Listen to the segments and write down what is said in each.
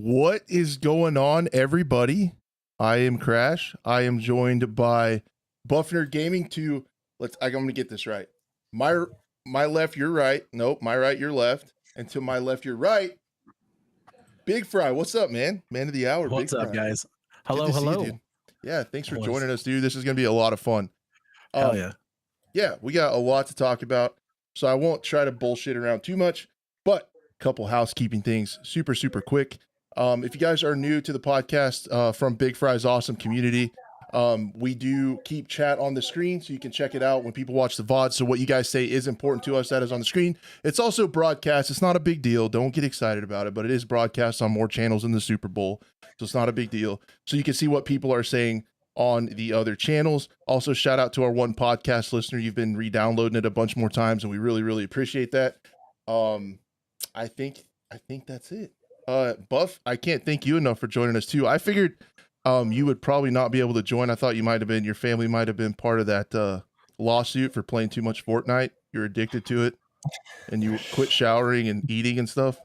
What is going on, everybody? I am Crash. I am joined by BuffNerd Gaming. I'm gonna get this right. My left, your right. Nope, my right, your left. And to my left, your right. Big Fry, what's up, man? Man of the hour. What's Big up, Fry. guys? Good Hello, to see you, hello. dude. Yeah, thanks for joining us, dude. This is gonna be a lot of fun. Hell yeah. Yeah, we got a lot to talk about, so I won't try to bullshit around too much, but a couple housekeeping things, super quick. If you guys are new to the podcast from Big Fry's awesome community, we do keep chat on the screen so you can check it out when people watch the VOD. So what you guys say is important to us. That is on the screen. It's also broadcast. It's not a big deal. Don't get excited about it, but it is broadcast on more channels in the Super Bowl. So it's not a big deal. So you can see what people are saying on the other channels. Also, shout out to our one podcast listener. You've been re-downloading it a bunch more times, and we really appreciate that. I think that's it. Buff, I can't thank you enough for joining us too. I figured you would probably not be able to join. I thought your family might have been part of that lawsuit for playing too much Fortnite. You're addicted to it, and you quit showering and eating and stuff.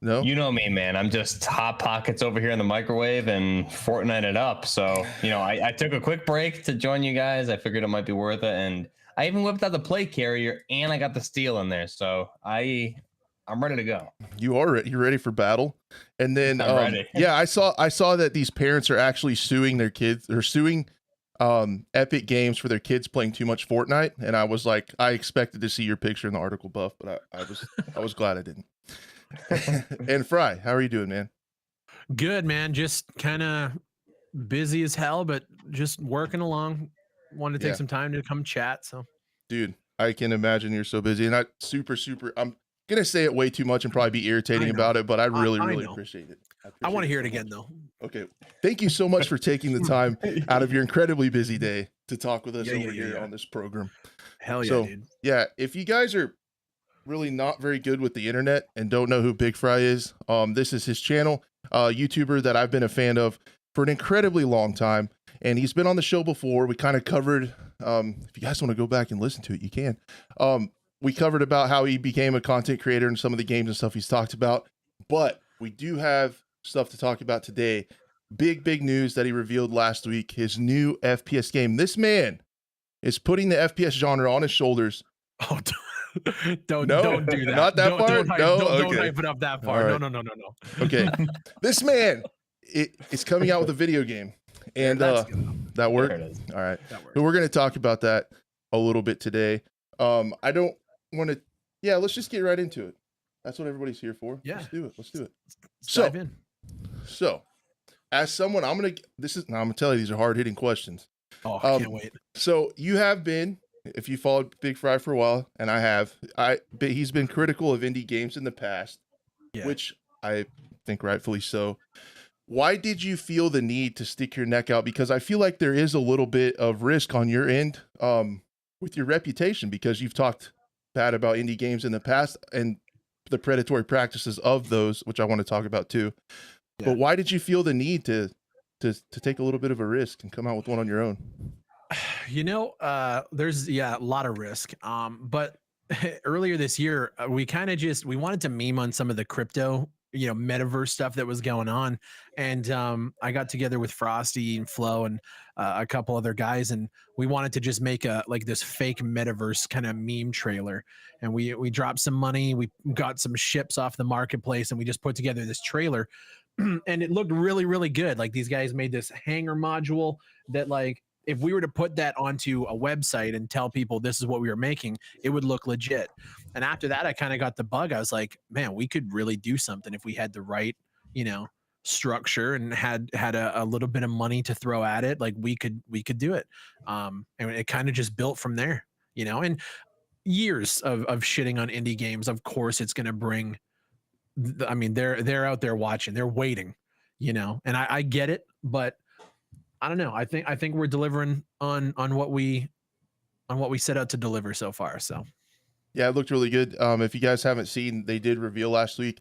No, you know me, man. I'm just hot pockets over here in the microwave and Fortnite it up. So, I took a quick break to join you guys. I figured it might be worth it, and I even whipped out the plate carrier and I got the steel in there. So I'm ready to go. You're ready for battle. And then I'm ready. Yeah, I saw that these parents are actually suing their kids. They're suing Epic Games for their kids playing too much Fortnite. And I was like, I expected to see your picture in the article, Buff, but I was glad I didn't. And Fry, how are you doing, man? Good, man. Just kind of busy as hell, but just working along. Wanted to take some time to come chat. So, dude, I can imagine you're so busy, and I super. I'm gonna say it way too much and probably be irritating about it, but I really appreciate it. I want to hear it again, though. Okay, thank you so much for taking the time out of your incredibly busy day to talk with us here on this program. Hell yeah, dude. Yeah, if you guys are really not very good with the internet and don't know who Big Fry is, this is his channel, YouTuber that I've been a fan of for an incredibly long time, and he's been on the show before. We kind of covered, if you guys want to go back and listen to it, you can. We covered about how he became a content creator and some of the games and stuff he's talked about, but we do have stuff to talk about today. Big news that he revealed last week, his new FPS game. This man is putting the FPS genre on his shoulders. Oh, don't do that. Not that far. Don't hype it up that far. Right. No. Okay, this man is coming out with a video game, and that worked. All right, so we're going to talk about that a little bit today. I don't want to. Yeah, let's just get right into it. That's what everybody's here for. Yeah, let's do it. Let's dive in. So, as someone, I'm gonna tell you these are hard hitting questions. Oh, I can't wait. So you have been. If you followed Big Fry for a while, and I have, he's been critical of indie games in the past, which I think rightfully so. Why did you feel the need to stick your neck out? Because I feel like there is a little bit of risk on your end with your reputation, because you've talked bad about indie games in the past and the predatory practices of those, which I want to talk about too. Yeah. But why did you feel the need to take a little bit of a risk and come out with one on your own? There's a lot of risk. But earlier this year, we wanted to meme on some of the crypto, metaverse stuff that was going on. And I got together with Frosty and Flo and a couple other guys, and we wanted to just make this fake metaverse kind of meme trailer. And we dropped some money, we got some ships off the marketplace, and we just put together this trailer. And it looked really good. Like, these guys made this hanger module that, like, if we were to put that onto a website and tell people this is what we were making, it would look legit. And after that, I kind of got the bug. I was like, man, we could really do something if we had the right, structure and had a little bit of money to throw at it. Like, we could do it. And it kind of just built from there, and years of shitting on indie games. Of course, it's going to bring, they're out there watching, they're waiting, and I get it, but I don't know. I think we're delivering on what we set out to deliver so far. So, yeah, it looked really good. If you guys haven't seen, they did reveal last week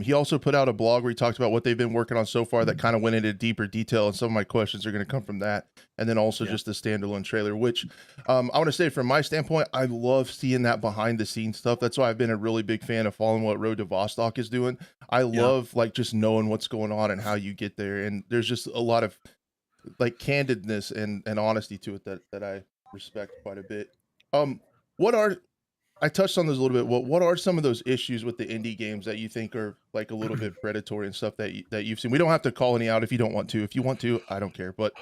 He also put out a blog where he talked about what they've been working on so far that kind of went into deeper detail, and some of my questions are going to come from that. And then also just the standalone trailer, which I want to say from my standpoint, I love seeing that behind the scenes stuff. That's why I've been a really big fan of following what Road to Vostok is doing. I love like just knowing what's going on and how you get there. And there's just a lot of like candidness and honesty to it that I respect quite a bit. What are I touched on this a little bit. What are some of those issues with the indie games that you think are like a little bit predatory and stuff that you've seen? We don't have to call any out if you don't want to. If you want to, I don't care. But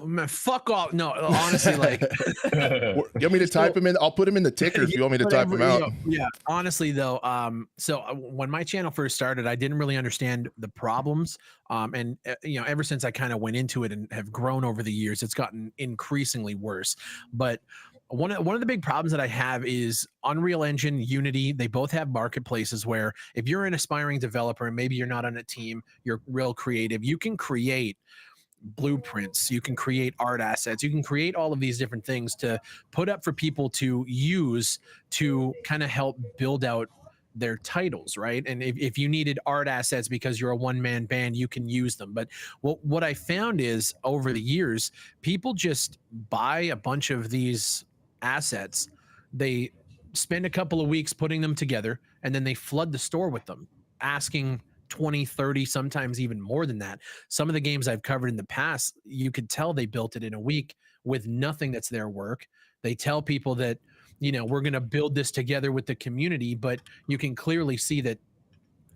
man, fuck off. No, honestly, like, you want me to type them in? I'll put them in the ticker if you want me to type them out. Yeah, honestly though, so when my channel first started, I didn't really understand the problems. And ever since I kind of went into it and have grown over the years, it's gotten increasingly worse. But one of the big problems that I have is Unreal Engine, Unity. They both have marketplaces where if you're an aspiring developer and maybe you're not on a team, you're real creative, you can create blueprints, you can create art assets, you can create all of these different things to put up for people to use to kind of help build out their titles, right? And if you needed art assets because you're a one-man band, you can use them. But what I found is over the years, people just buy a bunch of these assets, they spend a couple of weeks putting them together, and then they flood the store with them, asking 20, 30, sometimes even more than that. Some of the games I've covered in the past, you could tell they built it in a week with nothing that's their work. They tell people that, we're going to build this together with the community, but you can clearly see that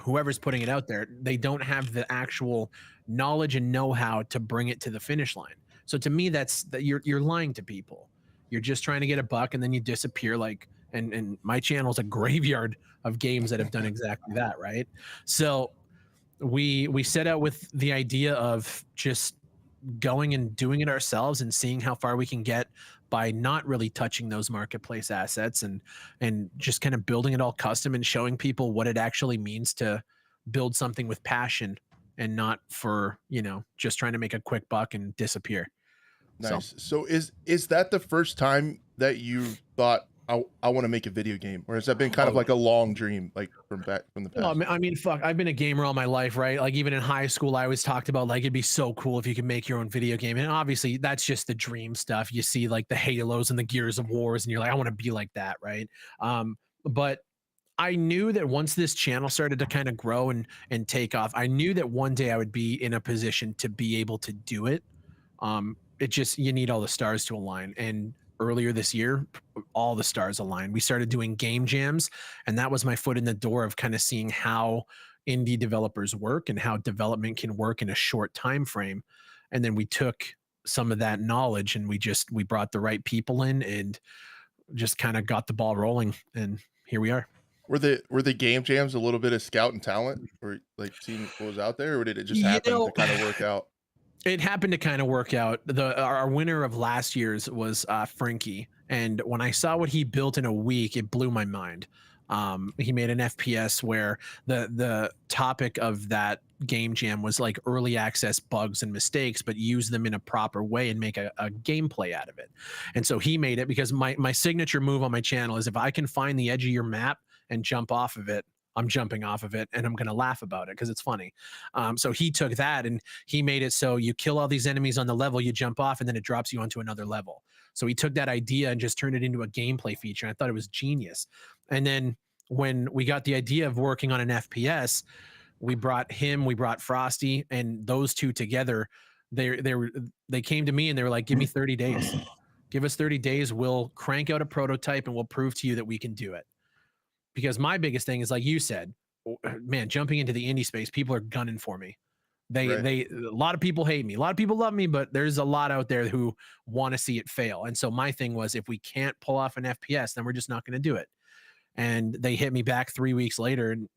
whoever's putting it out there, they don't have the actual knowledge and know-how to bring it to the finish line. So to me, that's that you're lying to people. You're just trying to get a buck and then you disappear. Like, and my channel is a graveyard of games that have done exactly that, right? So we set out with the idea of just going and doing it ourselves and seeing how far we can get by not really touching those marketplace assets and just kind of building it all custom and showing people what it actually means to build something with passion and not for, just trying to make a quick buck and disappear. Nice. So is that the first time that you thought I want to make a video game, or has that been kind of like a long dream, like from the past? No, I mean, fuck, I've been a gamer all my life, right? Like even in high school, I always talked about like it'd be so cool if you could make your own video game, and obviously that's just the dream stuff. You see like the Halos and the Gears of Wars, and you're like, I want to be like that, right? But I knew that once this channel started to kind of grow and take off, I knew that one day I would be in a position to be able to do it. It just, you need all the stars to align. And earlier this year, all the stars aligned. We started doing game jams, and that was my foot in the door of kind of seeing how indie developers work and how development can work in a short time frame. And then we took some of that knowledge and we brought the right people in and just kind of got the ball rolling, and here we are. Were the game jams a little bit of scouting talent, or like seeing what was out there, or did it just happen to kind of work out? It happened to kind of work out. Our winner of last year's was Frankie, and when I saw what he built in a week, it blew my mind. He made an FPS where the topic of that game jam was like early access bugs and mistakes, but use them in a proper way and make a gameplay out of it. And so he made it, because my signature move on my channel is if I can find the edge of your map and jump off of it, I'm jumping off of it, and I'm going to laugh about it because it's funny. So he took that and he made it so you kill all these enemies on the level, you jump off, and then it drops you onto another level. So he took that idea and just turned it into a gameplay feature. And I thought it was genius. And then when we got the idea of working on an FPS, we brought Frosty, and those two together, they came to me and they were like, give me 30 days. Give us 30 days. We'll crank out a prototype and we'll prove to you that we can do it. Because my biggest thing is, like you said, man, jumping into the indie space, people are gunning for me. A lot of people hate me. A lot of people love me, but there's a lot out there who want to see it fail. And so my thing was, if we can't pull off an FPS, then we're just not going to do it. And they hit me back 3 weeks later, and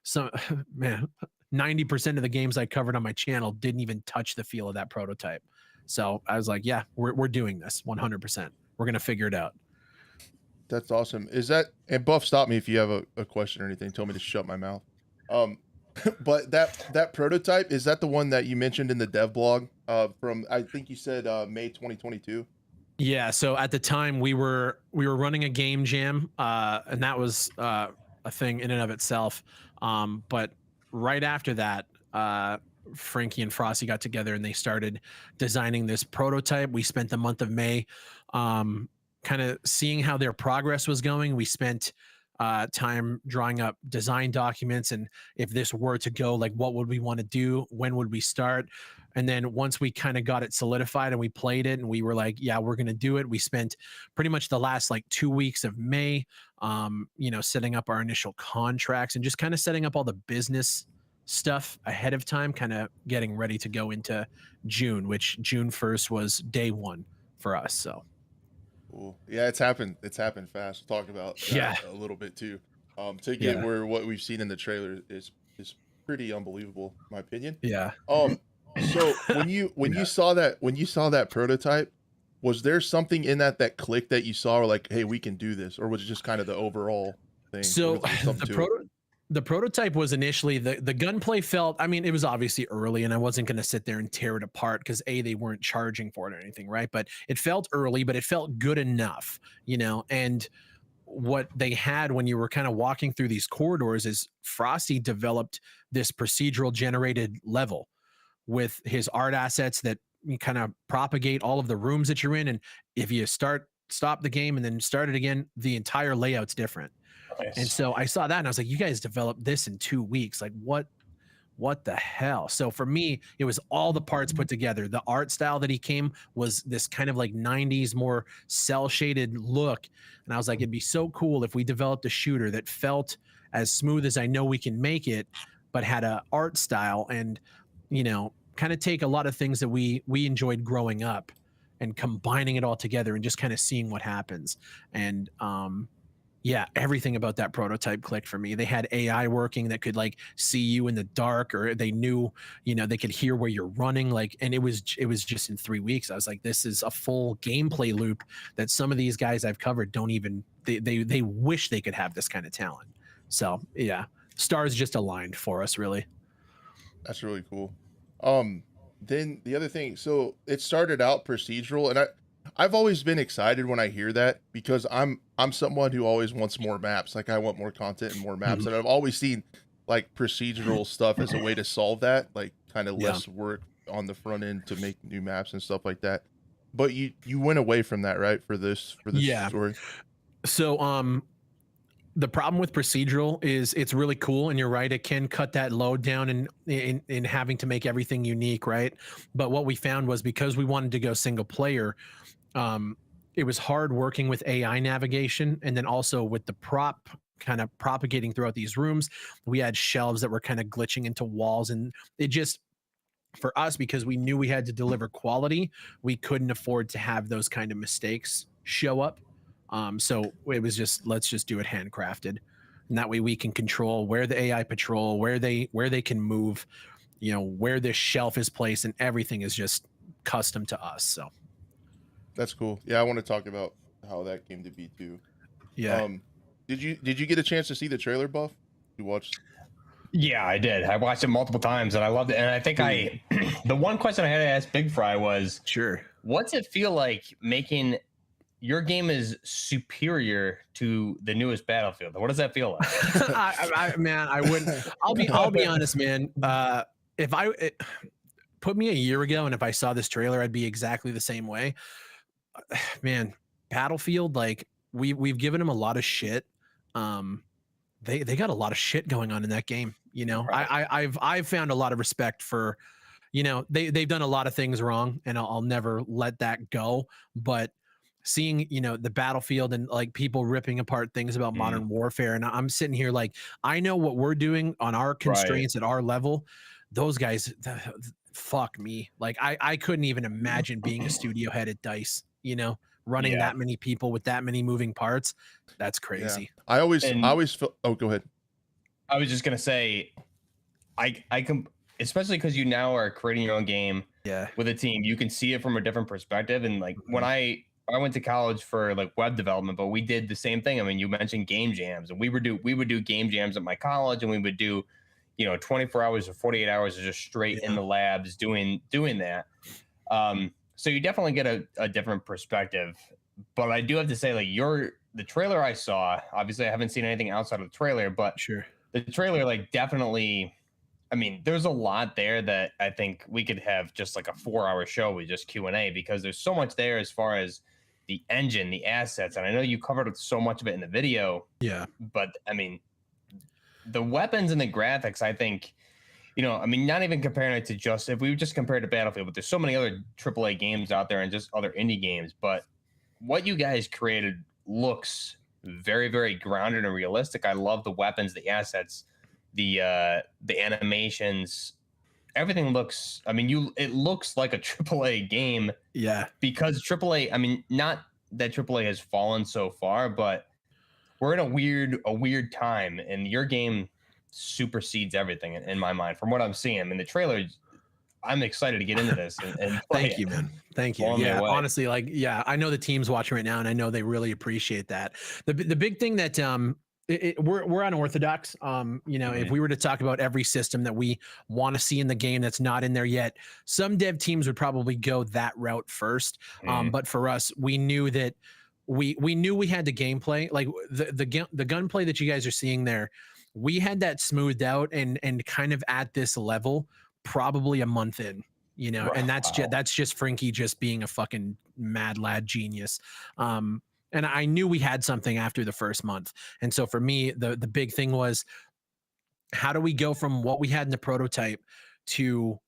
so man, 90% of the games I covered on my channel didn't even touch the feel of that prototype. So I was like, yeah, we're doing this 100%. We're going to figure it out. That's awesome. Is that, and Buff, stop me if you have a question or anything. Tell me to shut my mouth. But that prototype, is that the one that you mentioned in the dev blog from, I think you said May 2022? Yeah. So at the time we were running a game jam, and that was a a thing in and of itself. But right after that, Frankie and Frosty got together and they started designing this prototype. We spent the month of May kind of seeing how their progress was going. We spent time drawing up design documents, and if this were to go, like, what would we want to do? When would we start? And then once we kind of got it solidified and we played it and we were like, yeah, we're going to do it. We spent pretty much the last like 2 weeks of May, setting up our initial contracts and just kind of setting up all the business stuff ahead of time, kind of getting ready to go into June, which June 1st was day one for us. So cool. Yeah, it's happened fast. We'll talk about that a little bit too. To get where what we've seen in the trailer is pretty unbelievable, in my opinion. Yeah. So when you saw that prototype, was there something in that clicked that you saw, or like, hey, we can do this, or was it just kind of the overall thing? So the prototype was initially the gunplay felt, I mean, it was obviously early and I wasn't going to sit there and tear it apart because they weren't charging for it or anything, right? But it felt early, but it felt good enough, and what they had when you were kind of walking through these corridors is Frosty developed this procedural generated level with his art assets that you kind of propagate all of the rooms that you're in. And if you stop the game and then start it again, the entire layout's different. Nice. And so I saw that and I was like, you guys developed this in 2 weeks. Like what the hell? So for me, it was all the parts put together. The art style that he came was this kind of like 90s, more cell shaded look. And I was like, it'd be so cool if we developed a shooter that felt as smooth as I know we can make it, but had a art style and, kind of take a lot of things that we enjoyed growing up and combining it all together and just kind of seeing what happens. And, everything about that prototype clicked for me. They had AI working that could like see you in the dark, or they knew, they could hear where you're running. Like, and it was just in 3 weeks. I was like, this is a full gameplay loop that some of these guys I've covered don't even, they wish they could have this kind of talent. So yeah, stars just aligned for us, really. That's really cool. Then the other thing, so it started out procedural, and I've always been excited when I hear that because I'm someone who always wants more maps. Like, I want more content and more maps. And I've always seen like procedural stuff as a way to solve that, like kind of less work on the front end to make new maps and stuff like that. But you went away from that, right? For this story. So the problem with procedural is it's really cool, and you're right, it can cut that load down in having to make everything unique, right? But what we found was, because we wanted to go single player, it was hard working with AI navigation, and then also with the prop kind of propagating throughout these rooms. We had shelves that were kind of glitching into walls, and it just, for us, because we knew we had to deliver quality, we couldn't afford to have those kind of mistakes show up. So it was just, let's just do it handcrafted, and that way we can control where the AI patrol, where they can move, where this shelf is placed, and everything is just custom to us. So that's cool. Yeah, I want to talk about how that came to be too. Yeah. Did you get a chance to see the trailer, Buff? You watched? Yeah, I did. I watched it multiple times and I loved it. And I think the one question I had to ask Big Fry was, sure, what's it feel like making your game is superior to the newest Battlefield? What does that feel like? Man, I wouldn't. I'll be honest, man. If put me a year ago, and if I saw this trailer, I'd be exactly the same way. Man, Battlefield, like we've given them a lot of shit. They got a lot of shit going on in that game. Right. I've found a lot of respect for, they've done a lot of things wrong, and I'll never let that go. But seeing, the Battlefield and like people ripping apart things about modern warfare, and I'm sitting here like, I know what we're doing on our constraints at our level. Those guys, fuck me. Like I couldn't even imagine being a studio head at DICE, running that many people with that many moving parts. That's crazy. Yeah. I always feel, oh, go ahead. I was just going to say, I can, especially because you now are creating your own game with a team, you can see it from a different perspective. And like when I went to college for like web development, but we did the same thing. I mean, you mentioned game jams, and we would do game jams at my college, and we would do, 24 hours or 48 hours of just straight in the labs doing that. So you definitely get a different perspective. But I do have to say, like, the trailer I saw, obviously I haven't seen anything outside of the trailer, but Sure. the trailer like definitely, I mean, there's a lot there that I think we could have just like a 4-hour show with just Q&A, because there's so much there as far as the engine, the assets. And I know you covered so much of it in the video. Yeah. But I mean, the weapons and the graphics, I think, I mean, not even comparing it to just, if we just compare it to Battlefield, but there's so many other AAA games out there and just other indie games. But what you guys created looks very, very grounded and realistic. I love the weapons, the assets, the animations. Everything looks, I mean, it looks like a AAA game. Yeah. Because AAA, I mean, not that AAA has fallen so far, but we're in a weird time, and your game supersedes everything in my mind from what I'm seeing. I mean, the trailer, I'm excited to get into this and play Thank it. you, man. Thank you. Blown me Yeah, away. honestly, like, yeah, I know the team's watching right now, and I know they really appreciate that. The big thing that we're unorthodox. If we were to talk about every system that we want to see in the game that's not in there yet, some dev teams would probably go that route first. But for us, we knew that we knew we had the gameplay, like the gunplay that you guys are seeing there. We had that smoothed out and kind of at this level probably a month in, and that's just Frankie just being a fucking mad lad genius. And I knew we had something after the first month. And so for me, the big thing was, how do we go from what we had in the prototype to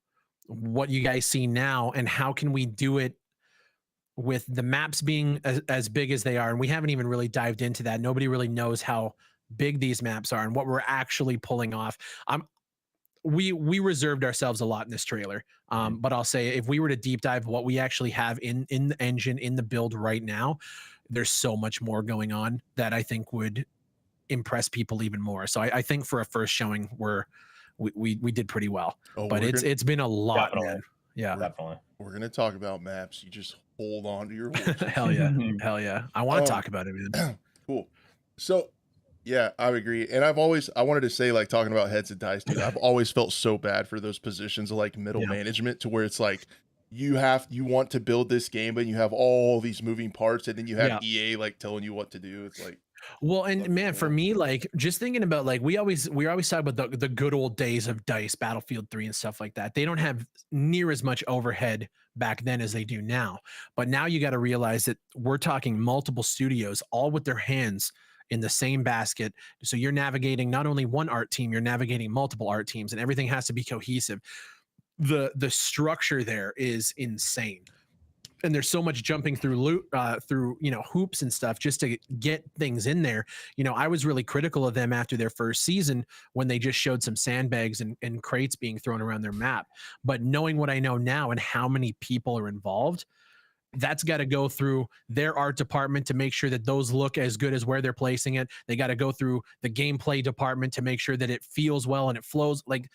what you guys see now? And how can we do it with the maps being as big as they are? And we haven't even really dived into that. Nobody really knows how big these maps are and what we're actually pulling off. We reserved ourselves a lot in this trailer. But I'll say, if we were to deep dive what we actually have in the engine, in the build right now, there's so much more going on that I think would impress people even more. So I think for a first showing, we did pretty well. But it's been a lot, man. Yeah, definitely. We're gonna talk about maps. You just hold on to your horses. Hell yeah. Hell yeah. I want to talk about it, man. Cool. So yeah, I agree. And I wanted to say, like, talking about heads and dice, dude, I've always felt so bad for those positions of like middle management, to where it's like you want to build this game, but you have all these moving parts, and then you have EA like telling you what to do. It's like, well, and man, for me, like, just thinking about, like, we always talk about the good old days of DICE, Battlefield 3 and stuff like that. They don't have near as much overhead back then as they do now. But now you got to realize that we're talking multiple studios, all with their hands in the same basket. So you're navigating not only one art team, you're navigating multiple art teams, and everything has to be cohesive. The structure there is insane. And there's so much jumping through hoops and stuff just to get things in there. I was really critical of them after their first season, when they just showed some sandbags and crates being thrown around their map. But knowing what I know now and how many people are involved, that's got to go through their art department to make sure that those look as good as where they're placing it. They got to go through the gameplay department to make sure that it feels well and it flows like,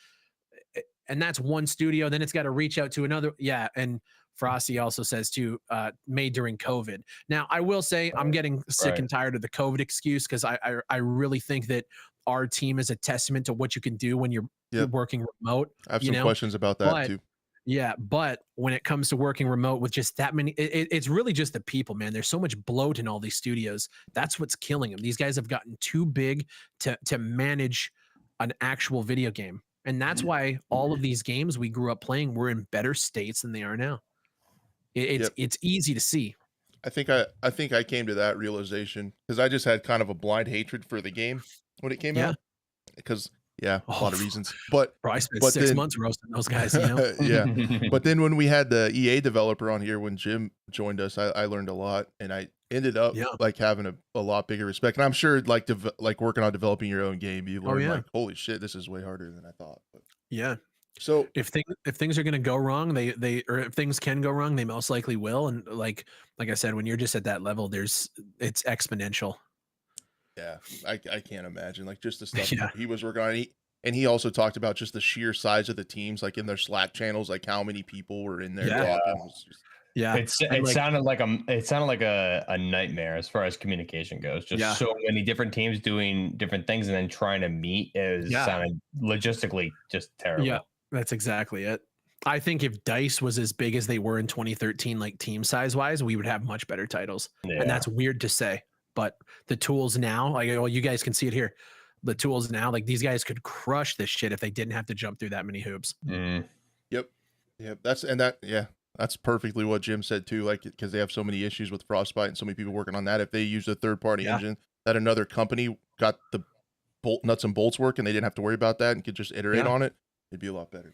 and that's one studio. Then it's got to reach out to another. Yeah. And Frosty also says too, made during COVID. Now I will say I'm getting sick and tired of the COVID excuse, because I really think that our team is a testament to what you can do when you're working remote. I have some questions about that too. Yeah, but when it comes to working remote with just that many, it's really just the people, man. There's so much bloat in all these studios. That's what's killing them. These guys have gotten too big to manage an actual video game. And that's why all of these games we grew up playing were in better states than they are now. It's easy to see. I think I came to that realization because I just had kind of a blind hatred for the game when it came out. Because a lot of reasons. But bro, I spent 6 months roasting those guys, yeah. But then when we had the EA developer on here, when Jim joined us, I learned a lot, and I ended up like having a lot bigger respect. And I'm sure like working on developing your own game, you learn like, holy shit, this is way harder than I thought. But yeah. So if things are going to go wrong, or if things can go wrong, they most likely will. And like I said, when you're just at that level, it's exponential. Yeah, I can't imagine like just the stuff he was working on. And he also talked about just the sheer size of the teams, like in their Slack channels, like how many people were in there talking. It sounded like a nightmare as far as communication goes. Just so many different teams doing different things and then trying to meet sounded logistically just terrible. Yeah, that's exactly it. I think if DICE was as big as they were in 2013, like team size wise, we would have much better titles. And that's weird to say. but the tools now, like, well, you guys can see it here. The tools now, like these guys could crush this shit if they didn't have to jump through that many hoops. Yep. That's perfectly what Jim said too. Like, because they have so many issues with Frostbite and so many people working on that. If they used a third-party engine that another company got the nuts and bolts work and they didn't have to worry about that and could just iterate on it, it'd be a lot better.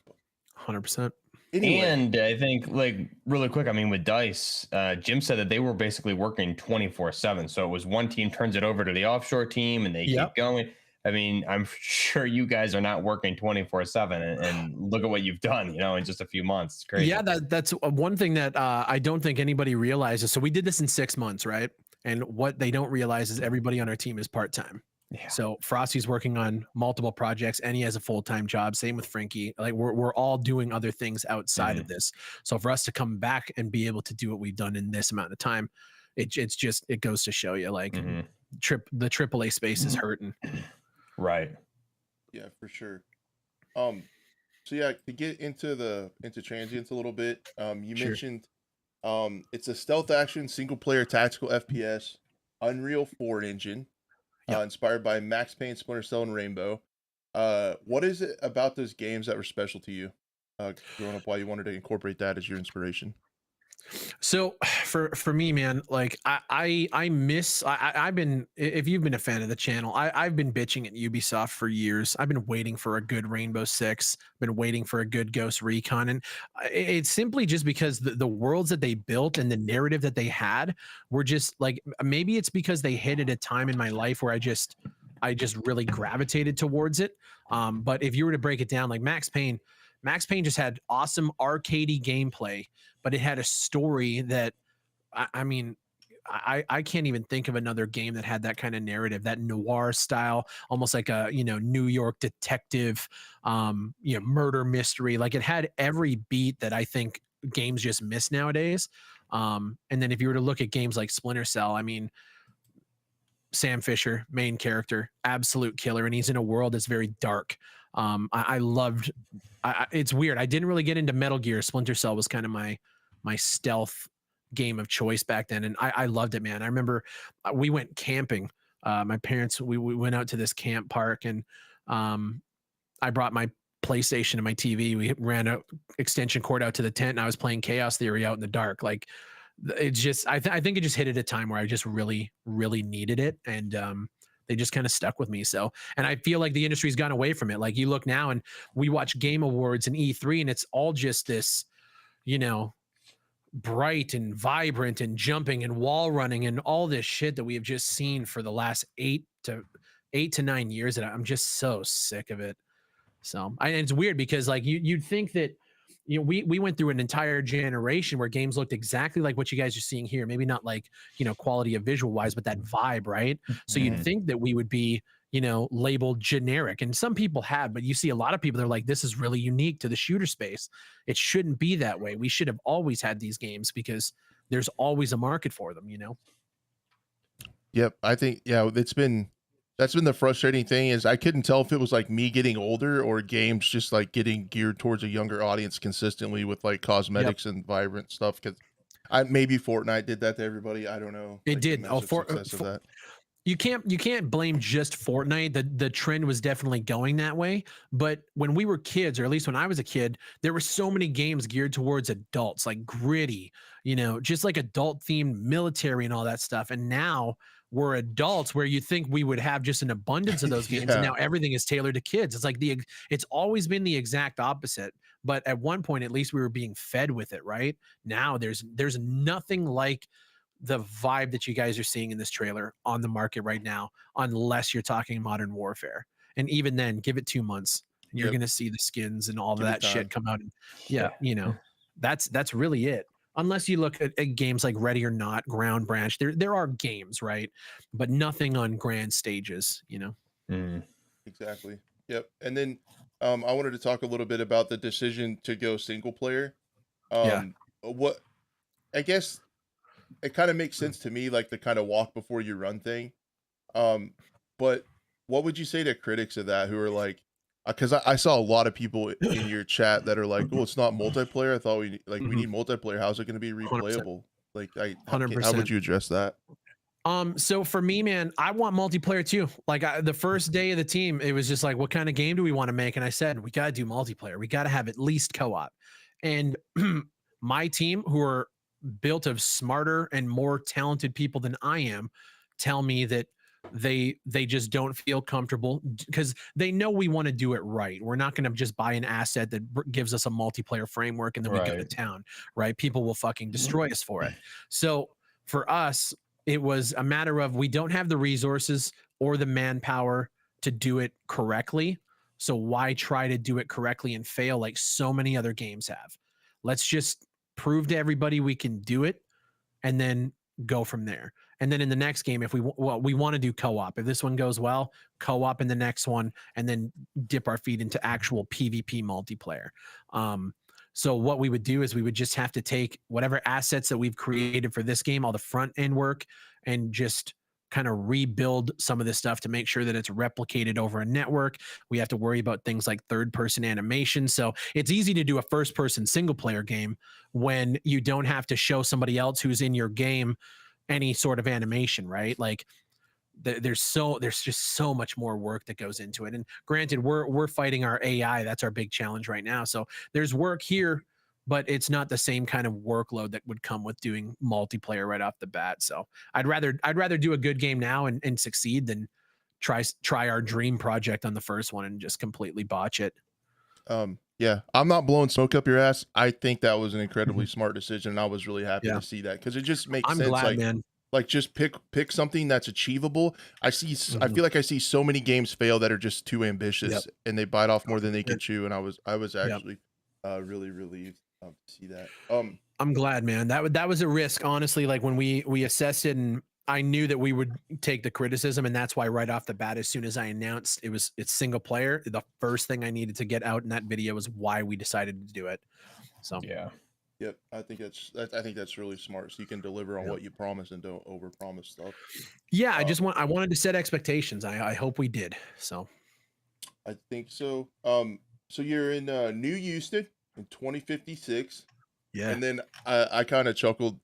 100%. Anyway. And I think, like, really quick, I mean, with Dice, Jim said that they were basically working 24/7. So it was one team turns it over to the offshore team and they keep going. I mean, I'm sure you guys are not working 24/7 and look at what you've done, in just a few months. It's crazy. Yeah, that's one thing that I don't think anybody realizes. So we did this in 6 months, right? And what they don't realize is everybody on our team is part-time. Yeah. So Frosty's working on multiple projects and he has a full-time job. Same with Frankie. Like we're all doing other things outside of this. So for us to come back and be able to do what we've done in this amount of time, it goes to show you, like, the AAA space is hurting. Right. Yeah, for sure. So yeah, to get into Transience a little bit, you mentioned it's a stealth action single player tactical FPS, Unreal 4 engine. Inspired by Max Payne, Splinter Cell, and Rainbow. What is it about those games that were special to you growing up? Why you wanted to incorporate that as your inspiration? So for me, man, like I've been, if you've been a fan of the channel, I've been bitching at Ubisoft for years. I've been waiting for a good Rainbow Six, been waiting for a good Ghost Recon, and it's simply just because the worlds that they built and the narrative that they had were just like, maybe it's because they hit at a time in my life where I just really gravitated towards it. But if you were to break it down, like Max Payne just had awesome arcadey gameplay, but it had a story that, I mean, I can't even think of another game that had that kind of narrative, that noir style, almost like a, New York detective, murder mystery. Like it had every beat that I think games just miss nowadays. And then if you were to look at games like Splinter Cell, I mean, Sam Fisher, main character, absolute killer. And he's in a world that's very dark. I loved, it's weird. I didn't really get into Metal Gear. Splinter Cell was kind of my stealth game of choice back then. And I loved it, man. I remember we went camping. My parents, we went out to this camp park and I brought my PlayStation and my TV. We ran an extension cord out to the tent and I was playing Chaos Theory out in the dark. Like it's just, I think it just hit at a time where I just really, really needed it. And they just kind of stuck with me. So, and I feel like the industry's gone away from it. Like you look now and we watch Game Awards and E3 and it's all just this, bright and vibrant and jumping and wall running and all this shit that we have just seen for the last 8 to 9 years. And I'm just so sick of it. So and it's weird because like you'd think that, we went through an entire generation where games looked exactly like what you guys are seeing here. Maybe not like, quality of visual wise, but that vibe, right? So you'd think that we would be, labeled generic. And some people have, but you see a lot of people, they're like, this is really unique to the shooter space. It shouldn't be that way. We should have always had these games because there's always a market for them, Yep. I think, that's been the frustrating thing is I couldn't tell if it was like me getting older or games just like getting geared towards a younger audience consistently with like cosmetics and vibrant stuff. Cause maybe Fortnite did that to everybody. I don't know. It did. You can't blame just Fortnite. The trend was definitely going that way. But when we were kids, or at least when I was a kid, there were so many games geared towards adults, like gritty, just like adult themed military and all that stuff. And now we're adults where you think we would have just an abundance of those games. And now everything is tailored to kids. It's like it's always been the exact opposite. But at one point, at least we were being fed with it, right? Now there's nothing like the vibe that you guys are seeing in this trailer on the market right now, unless you're talking Modern Warfare. And even then, give it 2 months and you're going to see the skins and all of that shit come out. And that's really it. Unless you look at games like Ready or Not, Ground Branch, there are games, right? But nothing on grand stages, Exactly. Yep. And then I wanted to talk a little bit about the decision to go single player. What I guess it kind of makes sense to me, like the kind of walk before you run thing. But what would you say to critics of that who are like, because I saw a lot of people in your chat that are like, "Oh, it's not multiplayer. I thought we need multiplayer. How's it going to be replayable?" 100%. How would you address that? So for me, man, I want multiplayer too. Like the first day of the team, it was just like, what kind of game do we want to make? And I said, we got to do multiplayer. We got to have at least co-op. And my team, who are built of smarter and more talented people than I am, tell me that they just don't feel comfortable because they know we want to do it right. We're not going to just buy an asset that gives us a multiplayer framework and then we go to Right. town, right? People will fucking destroy us for it. So for us, it was a matter of we don't have the resources or the manpower to do it correctly. So why try to do it correctly and fail like so many other games have? Let's just prove to everybody we can do it and then go from there. And then in the next game, if we want to do co-op, if this one goes well, co-op in the next one, and then dip our feet into actual PvP multiplayer. So what we would do is we would just have to take whatever assets that we've created for this game, all the front end work, and just kind of rebuild some of this stuff to make sure that it's replicated over a network. We have to worry about things like third person animation. So it's easy to do a first person single player game when you don't have to show somebody else who's in your game any sort of animation, right? Like there's just so much more work that goes into it. And granted, we're fighting our AI. That's our big challenge right now. So there's work here, but it's not the same kind of workload that would come with doing multiplayer right off the bat. So I'd rather do a good game now and succeed than try our dream project on the first one and just completely botch it. Yeah, I'm not blowing smoke up your ass. I think that was an incredibly smart decision, and I was really happy Yeah. to see that because it just makes I'm sense. glad, Like, man. like just pick something that's achievable. I feel like I see so many games fail that are just too ambitious Yep. and they bite off more than they can chew. And I was Yep. actually really relieved to see that. I'm glad, man. That was a risk, honestly. Like when we assessed it, and I knew that we would take the criticism, and that's why right off the bat, as soon as I announced it's single player, the first thing I needed to get out in that video was why we decided to do it. So Yeah. Yep, I think that's really smart. So you can deliver on what you promise and don't overpromise stuff. yeah, I wanted to set expectations. I hope we did. So I think so. So you're in New Houston in 2056. yeah. And then I kind of chuckled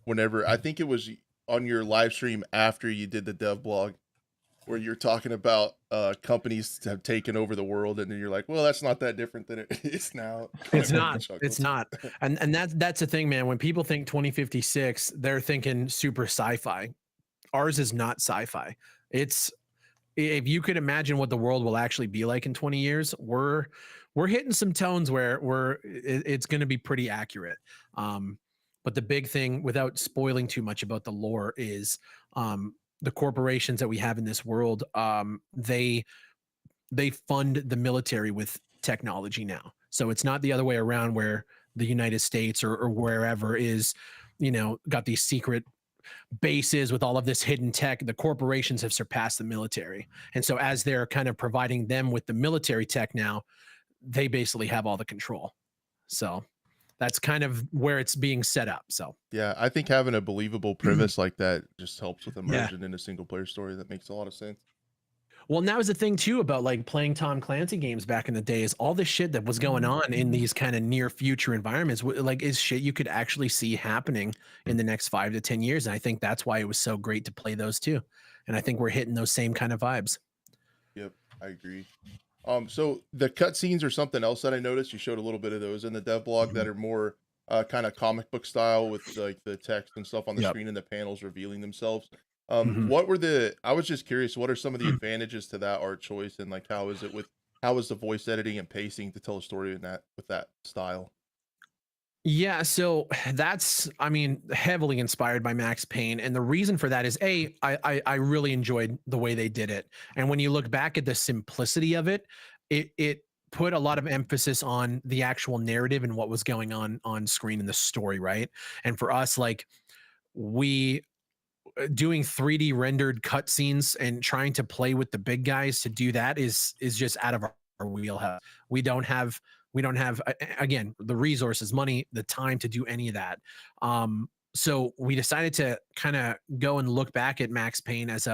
whenever I think it was on your live stream after you did the dev blog where you're talking about companies have taken over the world, and then you're like, well, that's not that different than it is now. It's not. It's not. And that's the thing, man. When people think 2056, they're thinking super sci-fi. Ours is not sci-fi. It's if you could imagine what the world will actually be like in 20 years, we're hitting some tones where it's going to be pretty accurate. But the big thing, without spoiling too much about the lore, is the corporations that we have in this world. They fund the military with technology now, so it's not the other way around where the United States or wherever is, got these secret bases with all of this hidden tech. The corporations have surpassed the military, and so as they're kind of providing them with the military tech now, they basically have all the control. So that's kind of where it's being set up. So Yeah, I think having a believable premise like that just helps with immersion in a single player story. That makes a lot of sense. well, and that was the thing too about like playing Tom Clancy games back in the day, is all this shit that was going on in these kind of near future environments, like is shit you could actually see happening in the next 5 to 10 years. And I think that's why it was so great to play those too. And I think we're hitting those same kind of vibes. Yep, I agree. So the cutscenes are something else that I noticed. You showed a little bit of those in the dev blog that are more kind of comic book style with like the text and stuff on the screen and the panels revealing themselves. What were I was just curious, what are some of the advantages to that art choice, and like how is the voice editing and pacing to tell a story with that style? Yeah, so that's, I mean, heavily inspired by Max Payne, and the reason for that is I really enjoyed the way they did it, and when you look back at the simplicity of it, it put a lot of emphasis on the actual narrative and what was going on screen in the story, right? And for us, like we doing 3D rendered cutscenes and trying to play with the big guys to do that is just out of our wheelhouse. We don't have again the resources, money, the time to do any of that. So we decided to kind of go and look back at Max Payne as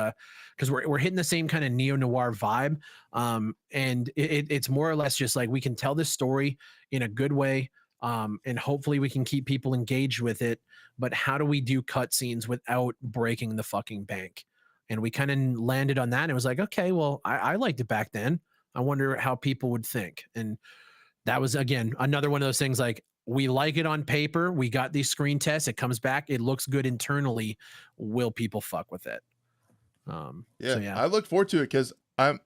because we're hitting the same kind of neo-noir vibe. And it's more or less just like we can tell this story in a good way. and hopefully we can keep people engaged with it. But how do we do cutscenes without breaking the fucking bank? And we kind of landed on that, and it was like, okay, well, I liked it back then. I wonder how people would think. And that was, again, another one of those things, like, we like it on paper. We got these screen tests. It comes back. It looks good internally. Will people fuck with it? Yeah, So yeah, I look forward to it because I'm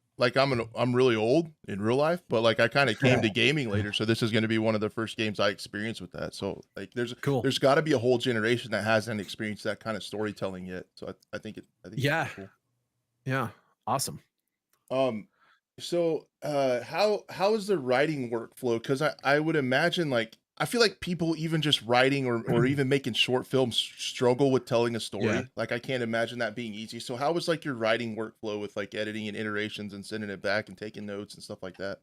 really old in real life, but like I kind of came to gaming later, so this is going to be one of the first games I experience with that. So like cool. there's got to be a whole generation that hasn't experienced that kind of storytelling yet. So I think Yeah. it's cool. Yeah, awesome. So how is the writing workflow? Because I would imagine, like, I feel like people even just writing or even making short films struggle with telling a story. Yeah. Like I can't imagine that being easy. So how was like your writing workflow with like editing and iterations and sending it back and taking notes and stuff like that?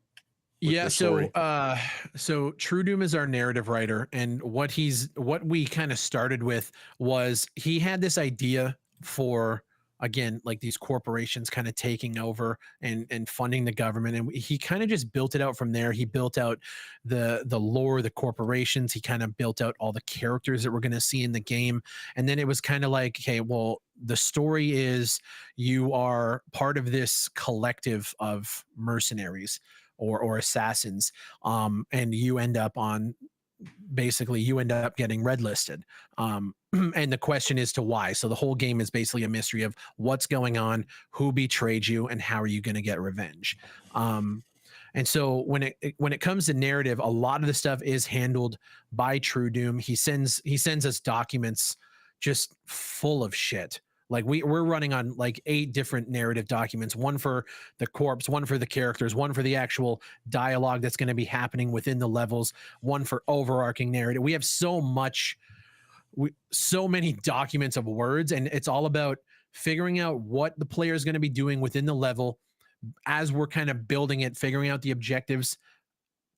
with Yeah, the so story? so True Doom is our narrative writer, and what we kind of started with was he had this idea for, again, like, these corporations kind of taking over and funding the government, and he kind of just built it out from there. He built out the lore, the corporations. He kind of built out all the characters that we're going to see in the game, and then it was kind of like, okay, well, the story is you are part of this collective of mercenaries or assassins, and you end up getting red listed, and the question is to why. So the whole game is basically a mystery of what's going on, who betrayed you, and how are you going to get revenge. And so when it comes to narrative, a lot of the stuff is handled by True Doom. He sends us documents just full of shit. Like, we're running on like 8 different narrative documents, one for the corpse, one for the characters, one for the actual dialogue that's going to be happening within the levels, one for overarching narrative. We have so many documents of words, and it's all about figuring out what the player is going to be doing within the level as we're kind of building it, figuring out the objectives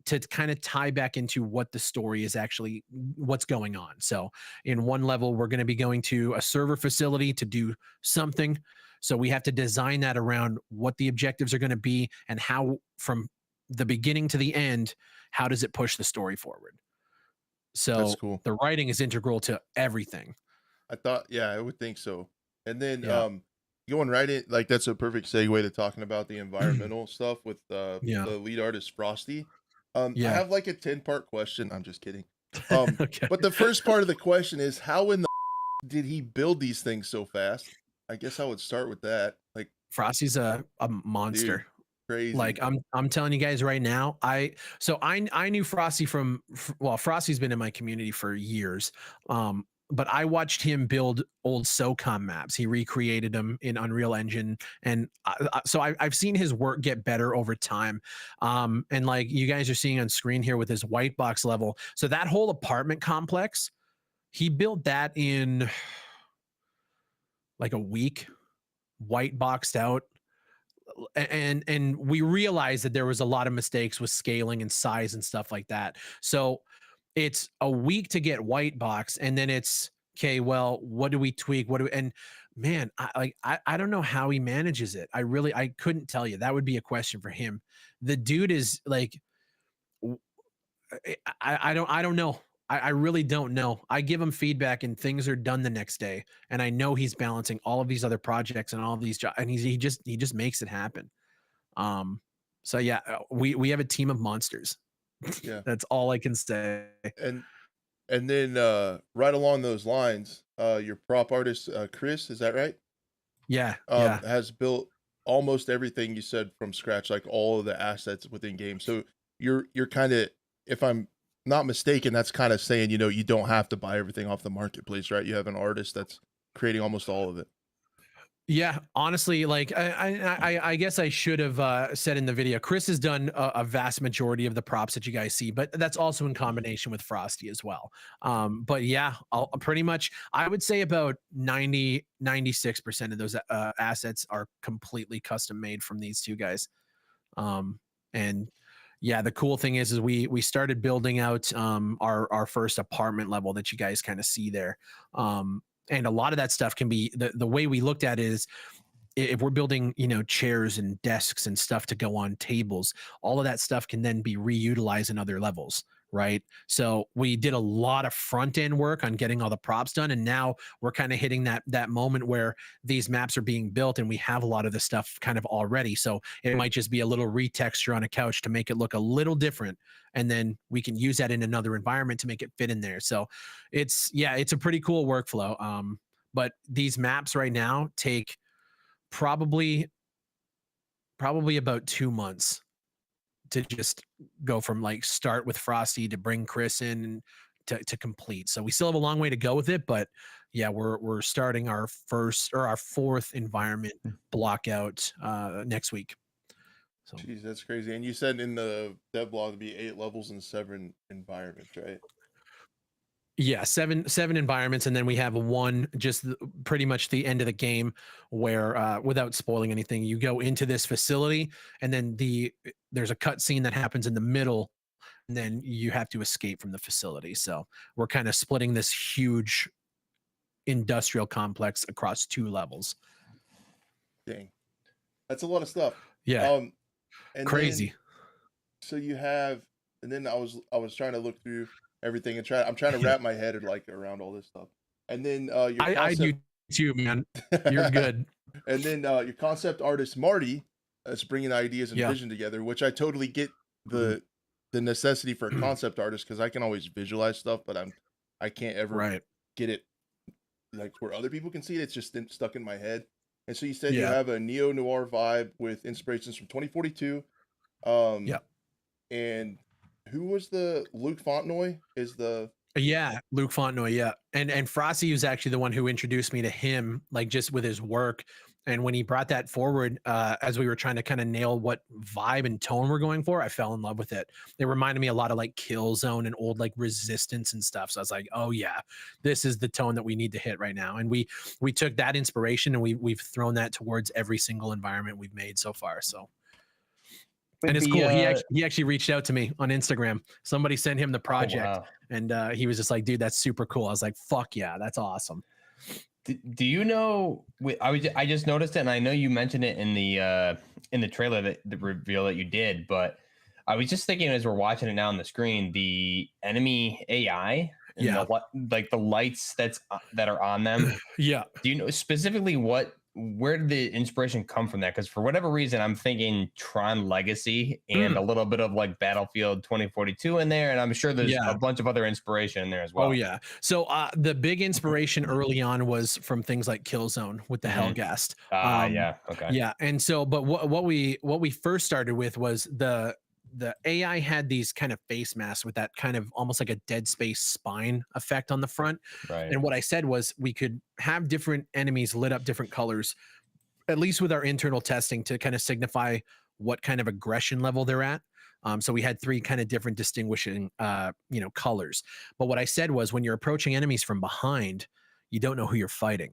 to kind of tie back into what the story is actually, what's going on. So in one level, we're going to be going to a server facility to do something. So we have to design that around what the objectives are going to be and how, from the beginning to the end, how does it push the story forward? That's So cool. the writing is integral to everything. I thought, yeah, I would think so. And then Yeah. going right in, like that's a perfect segue to talking about the environmental stuff with Yeah. the lead artist Frosty. I Yeah. have like a 10-part question. I'm just kidding. Okay. But the first part of the question is, how in the did he build these things so fast? I guess I would start with that. Like, Frosty's a dude, monster. crazy. Like, I'm telling you guys right now, I knew Frosty well, Frosty's been in my community for years. But I watched him build old SOCOM maps. He recreated them in Unreal Engine, and so I've seen his work get better over time. And like you guys are seeing on screen here with his white box level, so that whole apartment complex, he built that in like a week, white boxed out. And we realized that there was a lot of mistakes with scaling and size and stuff like that. So it's a week to get white box, and then it's okay, well, what do we tweak, and man, I don't know how he manages it. I couldn't tell you. That would be a question for him. The dude is like, I don't know. I really don't know. I give him feedback and things are done the next day, and I know he's balancing all of these other projects and all of these jobs, and he just makes it happen. So yeah, we have a team of monsters. Yeah. That's all I can say. And then right along those lines, your prop artist Chris, is that right? Yeah. Yeah. Has built almost everything you said from scratch, like all of the assets within game. So you're kind of, if I'm not mistaken, that's kind of saying, you know, you don't have to buy everything off the marketplace, right? You have an artist that's creating almost all of it. Yeah, honestly, like I guess I should have said in the video, Chris has done a vast majority of the props that you guys see, but that's also in combination with Frosty as well. But yeah, I'll pretty much, I would say about 96% of those assets are completely custom made from these two guys. And yeah, the cool thing is we started building out our first apartment level that you guys kind of see there. And a lot of that stuff can be, the way we looked at it is, if we're building, you know, chairs and desks and stuff to go on tables, all of that stuff can then be reutilized in other levels, right? So we did a lot of front end work on getting all the props done, and now we're kind of hitting that moment where these maps are being built, and we have a lot of the stuff kind of already. So it might just be a little retexture on a couch to make it look a little different, and then we can use that in another environment to make it fit in there. So it's a pretty cool workflow. But these maps right now take probably about 2 months to just go from like start with Frosty to bring Chris in and to complete. So we still have a long way to go with it, but yeah, we're starting our fourth environment block out next week. So Jeez, that's crazy. And you said in the dev blog it'd be 8 levels and 7 environments, right? yeah, seven environments, and then we have one pretty much the end of the game where, without spoiling anything, you go into this facility, and then there's a cut scene that happens in the middle, and then you have to escape from the facility. So we're kind of splitting this huge industrial complex across 2 levels. Dang, that's a lot of stuff. Yeah, and crazy. Then, so you have, and then I was trying to look through everything and I'm trying to wrap my head like around all this stuff. And then your I do too, man. You're good. And then your concept artist Marty is bringing ideas and vision together, which I totally get the necessity for a concept artist, because I can always visualize stuff, but I can't ever get it like where other people can see it. It's just stuck in my head. And so you said you have a neo-noir vibe with inspirations from 2042. And who was the Luke Fontenoy? Luke Fontenoy, and Frosty was actually the one who introduced me to him, like just with his work. And when he brought that forward, as we were trying to kind of nail what vibe and tone we're going for, I fell in love with it. It reminded me a lot of like Killzone and old like Resistance and stuff. So I was like, oh yeah, this is the tone that we need to hit right now. And we took that inspiration and we've thrown that towards every single environment we've made so far. So. And it's cool. He actually reached out to me on Instagram. Somebody sent him the project, and he was just like, "Dude, that's super cool." I was like, "Fuck yeah, that's awesome." Do you know? I just noticed it, and I know you mentioned it in the trailer, the reveal that you did. But I was just thinking as we're watching it now on the screen, the enemy AI, and like the lights that are on them. Yeah. Do you know specifically where did the inspiration come from that? Because for whatever reason, I'm thinking Tron Legacy and a little bit of like Battlefield 2042 in there. And I'm sure there's a bunch of other inspiration in there as well. Oh, yeah. So the big inspiration early on was from things like Killzone with the Hellgast. Okay. Yeah. And so, but what we first started with was the AI had these kind of face masks with that kind of almost like a Dead Space spine effect on the front. Right. And what I said was we could have different enemies lit up different colors, at least with our internal testing, to kind of signify what kind of aggression level they're at. So we had 3 kind of different distinguishing, colors. But what I said was when you're approaching enemies from behind, you don't know who you're fighting.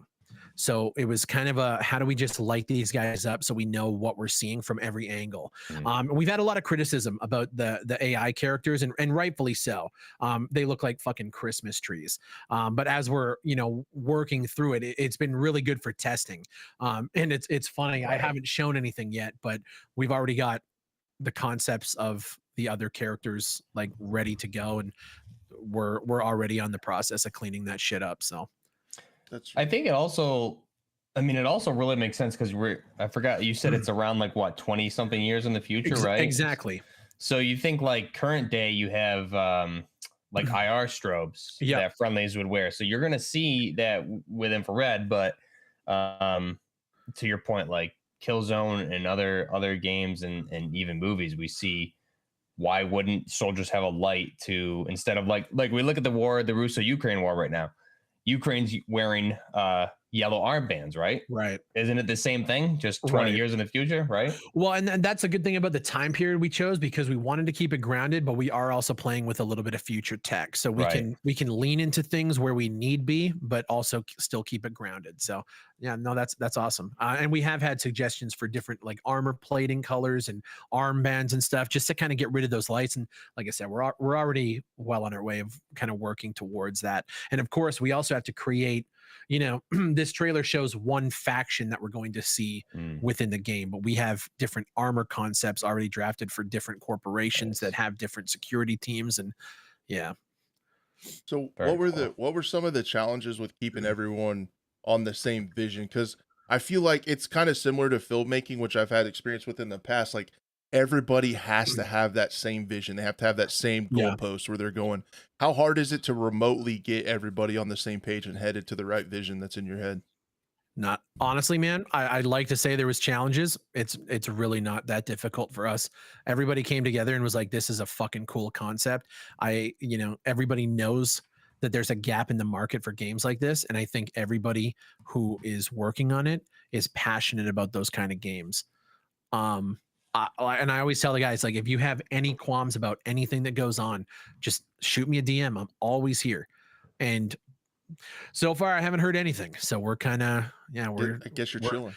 So it was kind of how do we just light these guys up so we know what we're seeing from every angle? We've had a lot of criticism about the AI characters, and rightfully so. They look like fucking Christmas trees. But as we're working through it, it's been really good for testing. And it's funny. I haven't shown anything yet, but we've already got the concepts of the other characters like ready to go, and we're already on the process of cleaning that shit up. So. I think it also really makes sense because I forgot you said it's around like what 20 something years in the future, right? Exactly. So you think like current day you have like IR strobes that friendlies would wear. So you're gonna see that with infrared, but to your point, like Killzone and other games and even movies, we see why wouldn't soldiers have a light to instead of like we look at the Russo-Ukraine war right now. Ukraine's wearing yellow armbands, right? Right. Isn't it the same thing? Just 20 years in the future, right? Well, and that's a good thing about the time period we chose, because we wanted to keep it grounded, but we are also playing with a little bit of future tech. So we can lean into things where we need be, but also still keep it grounded. So yeah, no, that's awesome. And we have had suggestions for different like armor plating colors and armbands and stuff, just to kind of get rid of those lights. And like I said, we're already well on our way of kind of working towards that. And of course, we also have to create, this trailer shows one faction that we're going to see within the game, but we have different armor concepts already drafted for different corporations that have different security teams. And Yeah. So Very what were some of the challenges with keeping everyone on the same vision? Because I feel like it's kind of similar to filmmaking, which I've had experience with in the past. Like everybody has to have that same vision. They have to have that same Yeah. goalpost where they're going. How hard is it to remotely get everybody on the same page and headed to the right vision that's in your head? Not honestly, man. I'd like to say there was challenges. It's really not that difficult for us. Everybody came together and was like, "This is a fucking cool concept." Everybody knows that there's a gap in the market for games like this, and I think everybody who is working on it is passionate about those kind of games. Um, and I always tell the guys, like, if you have any qualms about anything that goes on, just shoot me a DM. I'm always here. And so far, I haven't heard anything. So we're kind of, yeah, I guess you're we're chilling.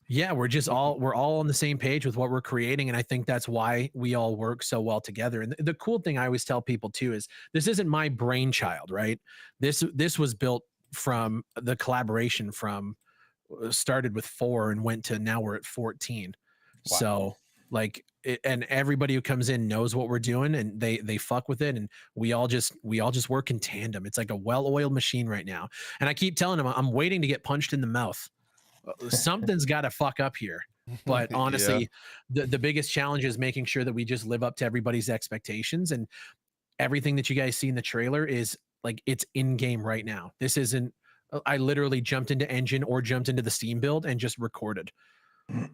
yeah, we're all on the same page with what we're creating, and I think that's why we all work so well together. And the cool thing I always tell people too is this isn't my brainchild, right? This was built from the collaboration from started with 4 and went to now we're at 14. Wow. So like and everybody who comes in knows what we're doing and they fuck with it, and we all just work in tandem. It's like a well-oiled machine right now. And I keep telling them I'm waiting to get punched in the mouth. Something's got to fuck up here. But Yeah. honestly, the biggest challenge is making sure that we just live up to everybody's expectations, and everything that you guys see in the trailer is like it's in game right now. This isn't I literally jumped into engine or jumped into the Steam build and just recorded.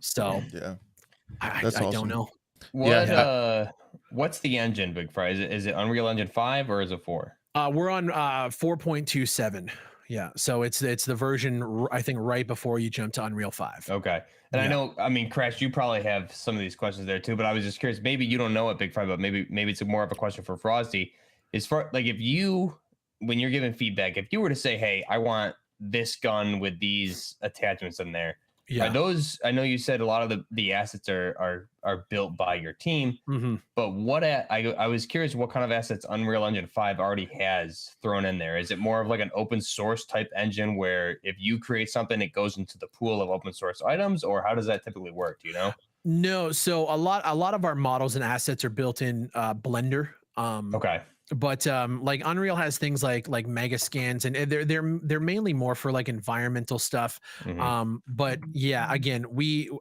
So Yeah. I don't awesome. know. What's the engine, Big Fry? Is it Unreal Engine 5 or is it 4? We're on 4.27. Yeah, so it's the version I think right before you jump to Unreal 5. Okay. And Yeah. I know, I mean, Crash, you probably have some of these questions there too, but I was just curious. Maybe you don't know it, Big Fry, but maybe it's more of a question for Frosty. Is for like if you, when you're giving feedback, if you were to say, "Hey, I want this gun with these attachments in there," Yeah. are those? I know you said a lot of the assets are built by your team, Mm-hmm. but I was curious what kind of assets Unreal Engine 5 already has thrown in there. Is it more of like an open source type engine where if you create something, it goes into the pool of open source items, or how does that typically work? Do you know? No, so a lot of our models and assets are built in Blender. Okay. But like Unreal has things like mega scans, and they're mainly more for like environmental stuff. Mhm. But yeah, again,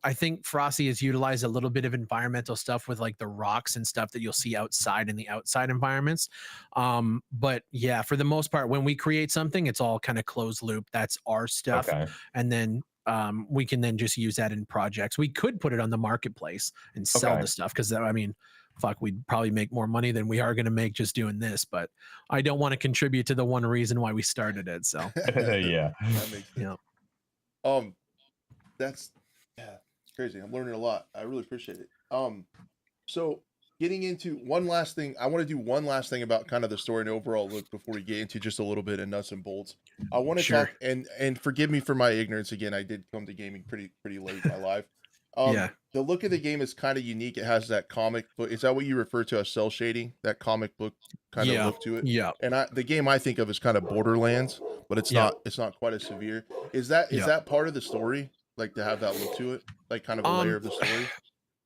I think Frosty has utilized a little bit of environmental stuff with like the rocks and stuff that you'll see outside in the outside environments. But yeah, for the most part, when we create something, it's all kind of closed loop. That's our stuff, Okay. and then we can then just use that in projects. We could put it on the marketplace and sell Okay. the stuff because I mean, fuck, we'd probably make more money than we are going to make just doing this. But I don't want to contribute to the one reason why we started it. So Yeah. That makes sense. yeah. That's crazy. I'm learning a lot. I really appreciate it. So getting into one last thing, I want to do one last thing about kind of the story and overall look before we get into just a little bit of nuts and bolts. I want to Sure. talk and forgive me for my ignorance again. I did come to gaming pretty late in my life. Yeah. The look of the game is kind of unique. It has that comic book. Is that what you refer to as cell shading? That comic book kind of Yeah. look to it. Yeah. And the game I think of is kind of Borderlands, but it's Yeah. not. It's not quite as severe. Is that part of the story? Like to have that look to it, like kind of a layer of the story.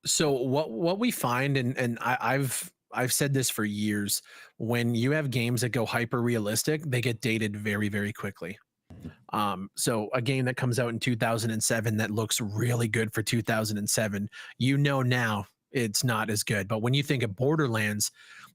So what we find, and I've said this for years, when you have games that go hyper realistic, they get dated very, very quickly. So a game that comes out in 2007 that looks really good for 2007, now it's not as good. But when you think of Borderlands,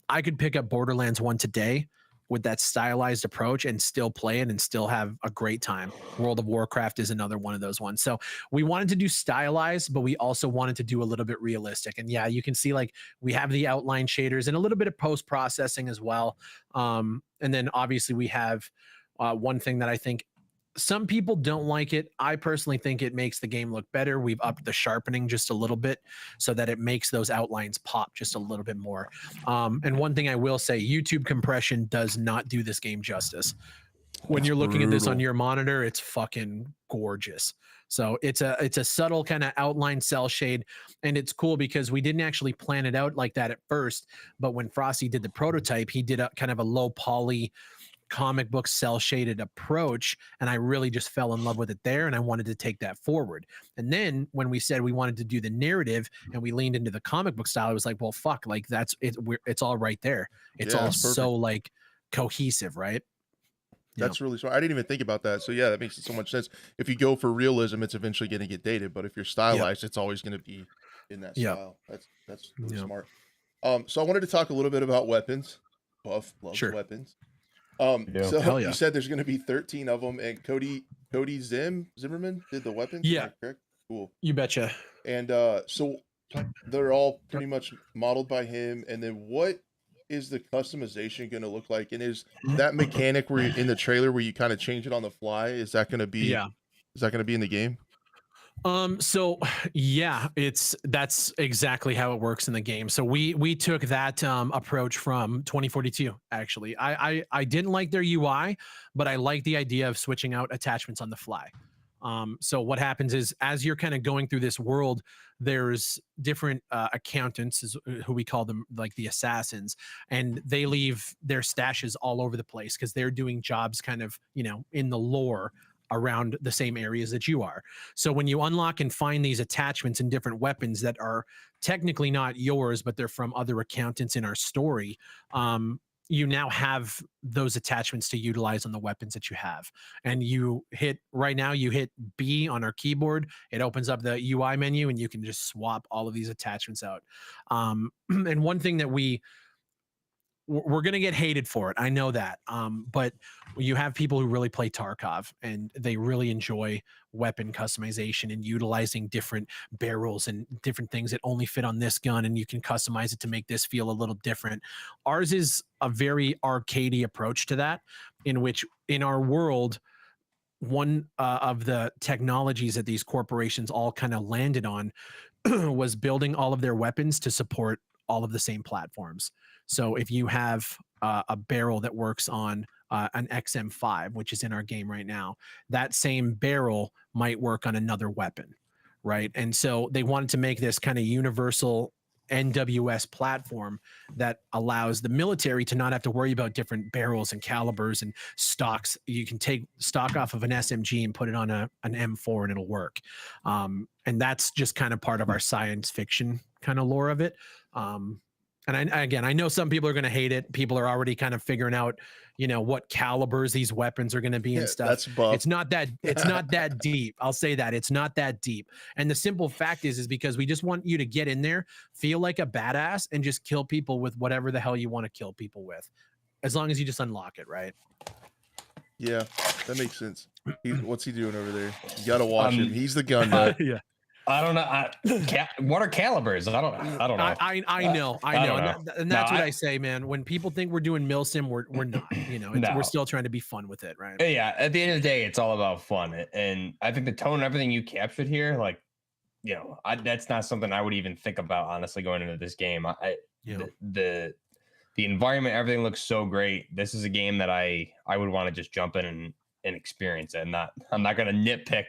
I could pick up Borderlands 1 today with that stylized approach and still play it and still have a great time. World of Warcraft is another one of those ones. So we wanted to do stylized, but we also wanted to do a little bit realistic. And yeah, you can see like we have the outline shaders and a little bit of post processing as well. And then obviously we have one thing that I think some people don't like it. I personally think it makes the game look better. We've upped the sharpening just a little bit so that it makes those outlines pop just a little bit more. And one thing I will say, YouTube compression does not do this game justice. When you're looking at this on your monitor, it's fucking gorgeous. So it's a subtle kind of outline cell shade, and it's cool because we didn't actually plan it out like that at first. But when Frosty did the prototype, he did a kind of a low poly comic book cell shaded approach, and I really just fell in love with it there, and I wanted to take that forward. And then when we said we wanted to do the narrative and we leaned into the comic book style, I was like, well, fuck, like that's it. It's all right there. It's all so like cohesive, right? That's really smart. I didn't even think about that. So yeah, that makes so much sense. If you go for realism, it's eventually going to get dated, but if you're stylized, it's always going to be in that style. That's really smart. So I wanted to talk a little bit about weapons. Buff loves weapons. So you said there's going to be 13 of them, and Cody Zimmerman did the weapons. Yeah, correct. Cool. You betcha. And so they're all pretty much modeled by him. And then what is the customization going to look like? And is that mechanic where in the trailer where you kind of change it on the fly? Is that going to be? Is that going to be in the game? So yeah, that's exactly how it works in the game. So we took that approach from 2042. Actually, I didn't like their UI, but I like the idea of switching out attachments on the fly. So what happens is, as you're kind of going through this world, there's different accountants, is who we call them, like the assassins, and they leave their stashes all over the place because they're doing jobs kind of, you know, in the lore around the same areas that you are. So when you unlock and find these attachments and different weapons that are technically not yours, but they're from other accountants in our story, you now have those attachments to utilize on the weapons that you have. And you hit B on our keyboard. It opens up the UI menu and you can just swap all of these attachments out. And one thing that we're going to get hated for it, I know that, but you have people who really play Tarkov and they really enjoy weapon customization and utilizing different barrels and different things that only fit on this gun, and you can customize it to make this feel a little different. Ours is a very arcadey approach to that, in which in our world, one of the technologies that these corporations all kind of landed on was building all of their weapons to support all of the same platforms. So if you have a barrel that works on an XM5, which is in our game right now, that same barrel might work on another weapon, right? And so they wanted to make this kind of universal NWS platform that allows the military to not have to worry about different barrels and calibers and stocks. You can take stock off of an SMG and put it on an M4 and it'll work. And that's just kind of part of our science fiction kind of lore of it. And I know some people are going to hate it. People are already kind of figuring out, you know, what calibers these weapons are going to be and stuff. That's buff. It's not that deep. I'll say that it's not that deep. And the simple fact is because we just want you to get in there, feel like a badass, and just kill people with whatever the hell you want to kill people with, as long as you just unlock it, right? Yeah, that makes sense. What's he doing over there? You got to watch him. He's the gun nut. Yeah. I don't know. What are calibers? I don't know. I know. And that's what I say, man. When people think we're doing milsim, we're not. You know, we're still trying to be fun with it, right? Yeah. At the end of the day, it's all about fun, and I think the tone and everything you captured here, like, you know, that's not something I would even think about honestly going into this game. The environment, everything looks so great. This is a game that I would want to just jump in and experience it. I'm not going to nitpick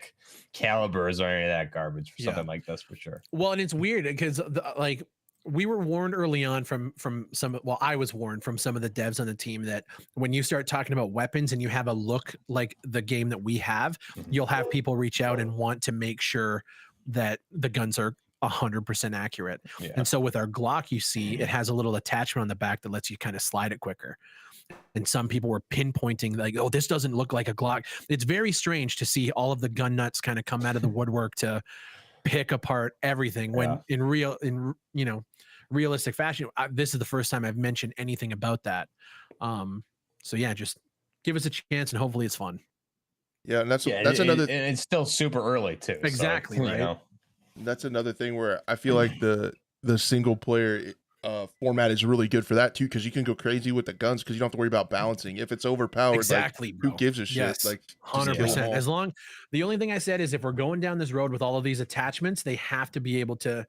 calibers or any of that garbage for something like this, for sure. Well, and it's weird because like we were warned early on from some, well, I was warned from some of the devs on the team that when you start talking about weapons and you have a look like the game that we have, you'll have people reach out and want to make sure that the guns are 100% accurate. And so with our Glock, you see it has a little attachment on the back that lets you kind of slide it quicker. And some people were pinpointing like, oh, this doesn't look like a Glock. It's very strange to see all of the gun nuts kind of come out of the woodwork to pick apart everything when in realistic fashion, this is the first time I've mentioned anything about that. So yeah, just give us a chance and hopefully it's fun. Yeah, and that's another. And it's still super early too. Exactly, so, right. You know. That's another thing where I feel like the single player format is really good for that too, because you can go crazy with the guns because you don't have to worry about balancing. If it's overpowered, exactly, like, who gives a shit? Yes, like 100%. The only thing I said is if we're going down this road with all of these attachments, they have to be able to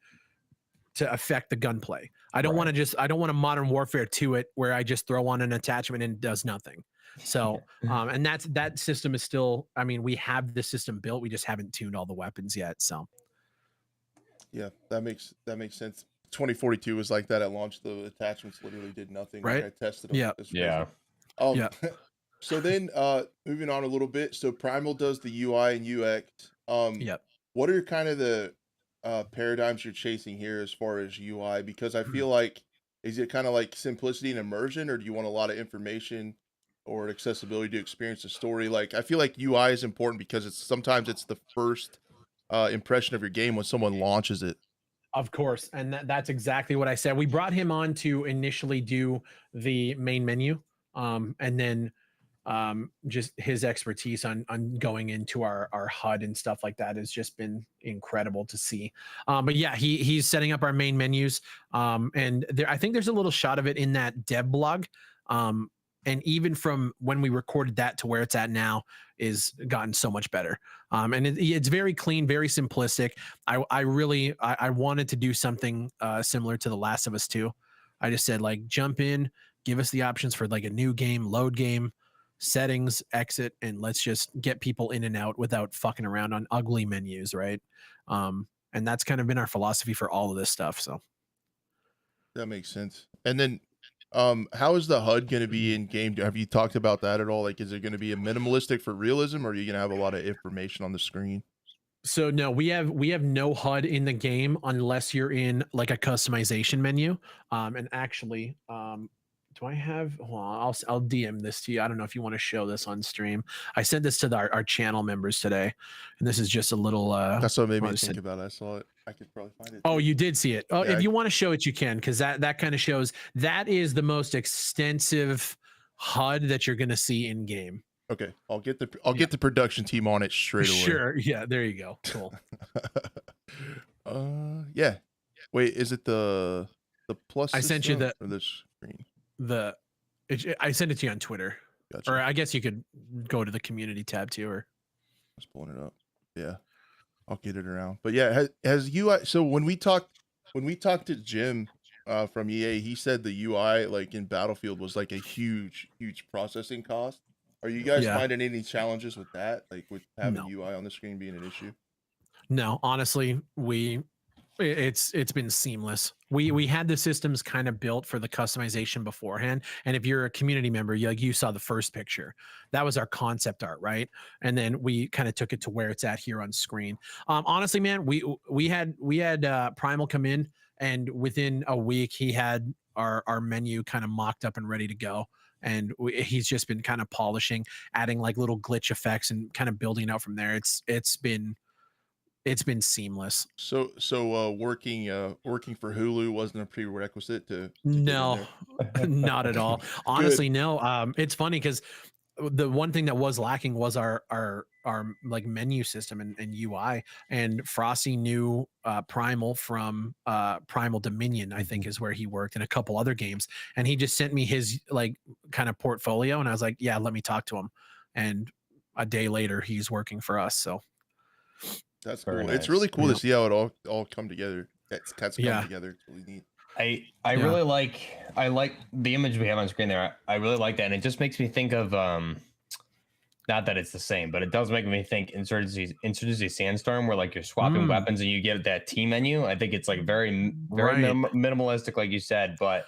affect the gunplay. I don't want a Modern Warfare to it where I just throw on an attachment and it does nothing. So and that system is still, I mean, we have the system built, we just haven't tuned all the weapons yet. So yeah, that makes sense. 2042 was like that at launch. The attachments literally did nothing. Right. I tested them. Yeah. Yeah. So So then, moving on a little bit. So Primal does the UI and UX. Yep. What are kind of the paradigms you're chasing here as far as UI? Because I Mhm. feel like, is it kind of like simplicity and immersion, or do you want a lot of information or accessibility to experience the story? Like, I feel like UI is important because it's sometimes it's the first impression of your game when someone launches it. Of course, and that's exactly what I said. We brought him on to initially do the main menu, and then just his expertise on going into our HUD and stuff like that has just been incredible to see. But yeah, he's setting up our main menus, and there I think there's a little shot of it in that dev blog. Um, and even from when we recorded that to where it's at now is gotten so much better. And it's very clean, very simplistic. I wanted to do something similar to The Last of Us 2. I just said like jump in, give us the options for like a new game, load game, settings, exit, and let's just get people in and out without fucking around on ugly menus, right? And that's kind of been our philosophy for all of this stuff. So That makes sense. And then, how is the HUD going to be in game? Have you talked about that at all? Like, is it going to be a minimalistic for realism, or are you going to have a lot of information on the screen? So no, we have no HUD in the game unless you're in like a customization menu. And actually, do I have? Hold on, I'll DM this to you. I don't know if you want to show this on stream. I sent this to our channel members today, and this is just a little. That's what made me I'll think about it. I saw it. I could probably find it Oh, too. you did see it. Oh, Yeah. if you want to show it, you can, because that kind of shows that is the most extensive HUD that you're going to see in game. Okay, I'll get the production team on it straight away. Sure. Yeah. There you go. Cool. Yeah. Wait, is it the plus? I sent you system or the screen? I sent it to you on Twitter, Gotcha. or I guess you could go to the community tab too. Or I was pulling it up. Yeah, I'll get it around. But yeah, has UI? So when we talked to Jim from EA, he said the UI like in Battlefield was like a huge processing cost. Are you guys Yeah. finding any challenges with that? Like with having No. UI on the screen being an issue? No, honestly, it's been seamless. We had the systems kind of built for the customization beforehand, and if you're a community member, you saw the first picture. That was our concept art, right? And then we kind of took it to where it's at here on screen. Honestly, man, we had Primal come in, and within a week he had our menu kind of mocked up and ready to go. And he's just been kind of polishing, adding like little glitch effects, and kind of building out from there. It's been seamless. So working for Hulu wasn't a prerequisite to get in No, there? not at all. Honestly, no. It's funny because the one thing that was lacking was our like menu system and UI. And Frosty knew Primal from Primal Dominion, I think is where he worked, and a couple other games. And he just sent me his like kind of portfolio, and I was like, yeah, let me talk to him. And a day later, he's working for us. So That's Very cool. It's nice. really cool Yeah. to see how it all come together. It's come Yeah. together. It's really neat. I Yeah. really like the image we have on screen there. I really like that, and it just makes me think of not that it's the same, but it does make me think Insurgency Sandstorm, where like you're swapping weapons and you get that T menu. I think it's like very Right. minimalistic, like you said, but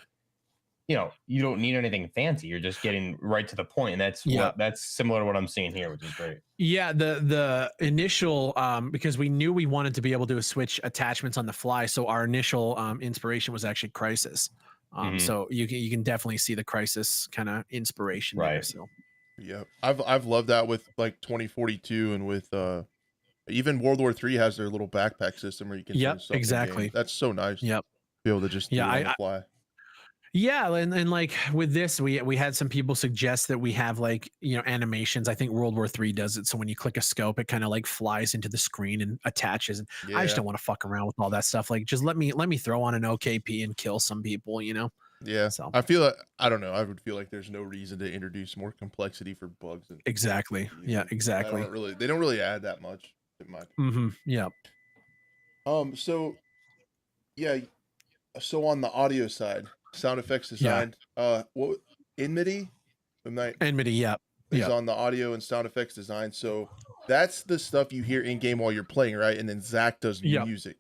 you know, you don't need anything fancy. You're just getting right to the point, and that's Yeah. that's similar to what I'm seeing here, which is great. Yeah, the initial because we knew we wanted to be able to switch attachments on the fly, so our initial inspiration was actually Crisis. Mhm. So you can definitely see the Crisis kind of inspiration there. Right. So Yeah, I've loved that with like 2042 and with even World War III has their little backpack system where you can Yep, change stuff in game. exactly. That's so nice. Yep. Be able to just do Yeah, it on the fly. Yeah, and like with this, we had some people suggest that we have like animations. I think World War III does it. So when you click a scope, it kind of like flies into the screen and attaches. And I just Yeah, don't want to fuck around with all that stuff. Like just let me throw on an OKP and kill some people. yeah. So I feel like I don't know. I would feel like there's no reason to introduce more complexity for bugs. And exactly. Yeah, exactly. They don't really add that much. In my Yeah. So yeah. So on the audio side, sound effects design. What Enmity? Enmity. Yeah. Is Yeah. on the audio and sound effects design. So that's the stuff you hear in game while you're playing, right? And then Zach does Yep. music.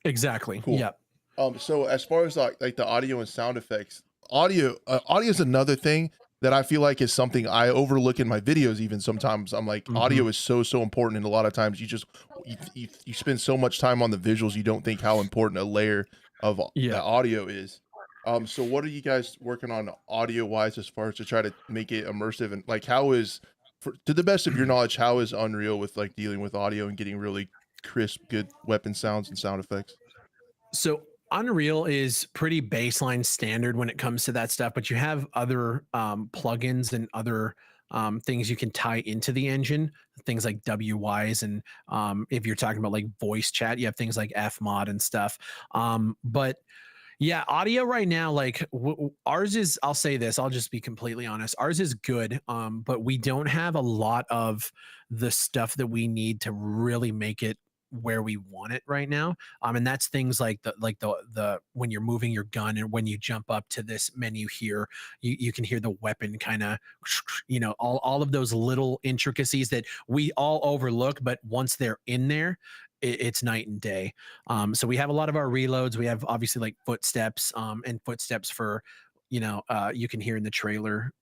Exactly. Cool. Yeah. So as far as like the audio and sound effects, audio is another thing that I feel like is something I overlook in my videos. Even sometimes I'm like, Mhm. audio is so important, and a lot of times you spend so much time on the visuals, you don't think how important a layer of Yeah. the audio is. So what are you guys working on audio wise as far as to try to make it immersive, and like how is, to the best of your knowledge, how is Unreal with like dealing with audio and getting really crisp, good weapon sounds and sound effects? So Unreal is pretty baseline standard when it comes to that stuff, but you have other plugins and other things you can tie into the engine, things like WYs, and if you're talking about like voice chat, you have things like Fmod and stuff. But yeah, audio right now, like ours is, I'll say this, I'll just be completely honest. Ours is good, but we don't have a lot of the stuff that we need to really make it where we want it right now. And that's things like the when you're moving your gun and when you jump up to this menu here, you can hear the weapon kind of, all of those little intricacies that we all overlook, but once they're in there, it's night and day. So we have a lot of our reloads. We have obviously like footsteps, and footsteps for, you can hear in the trailer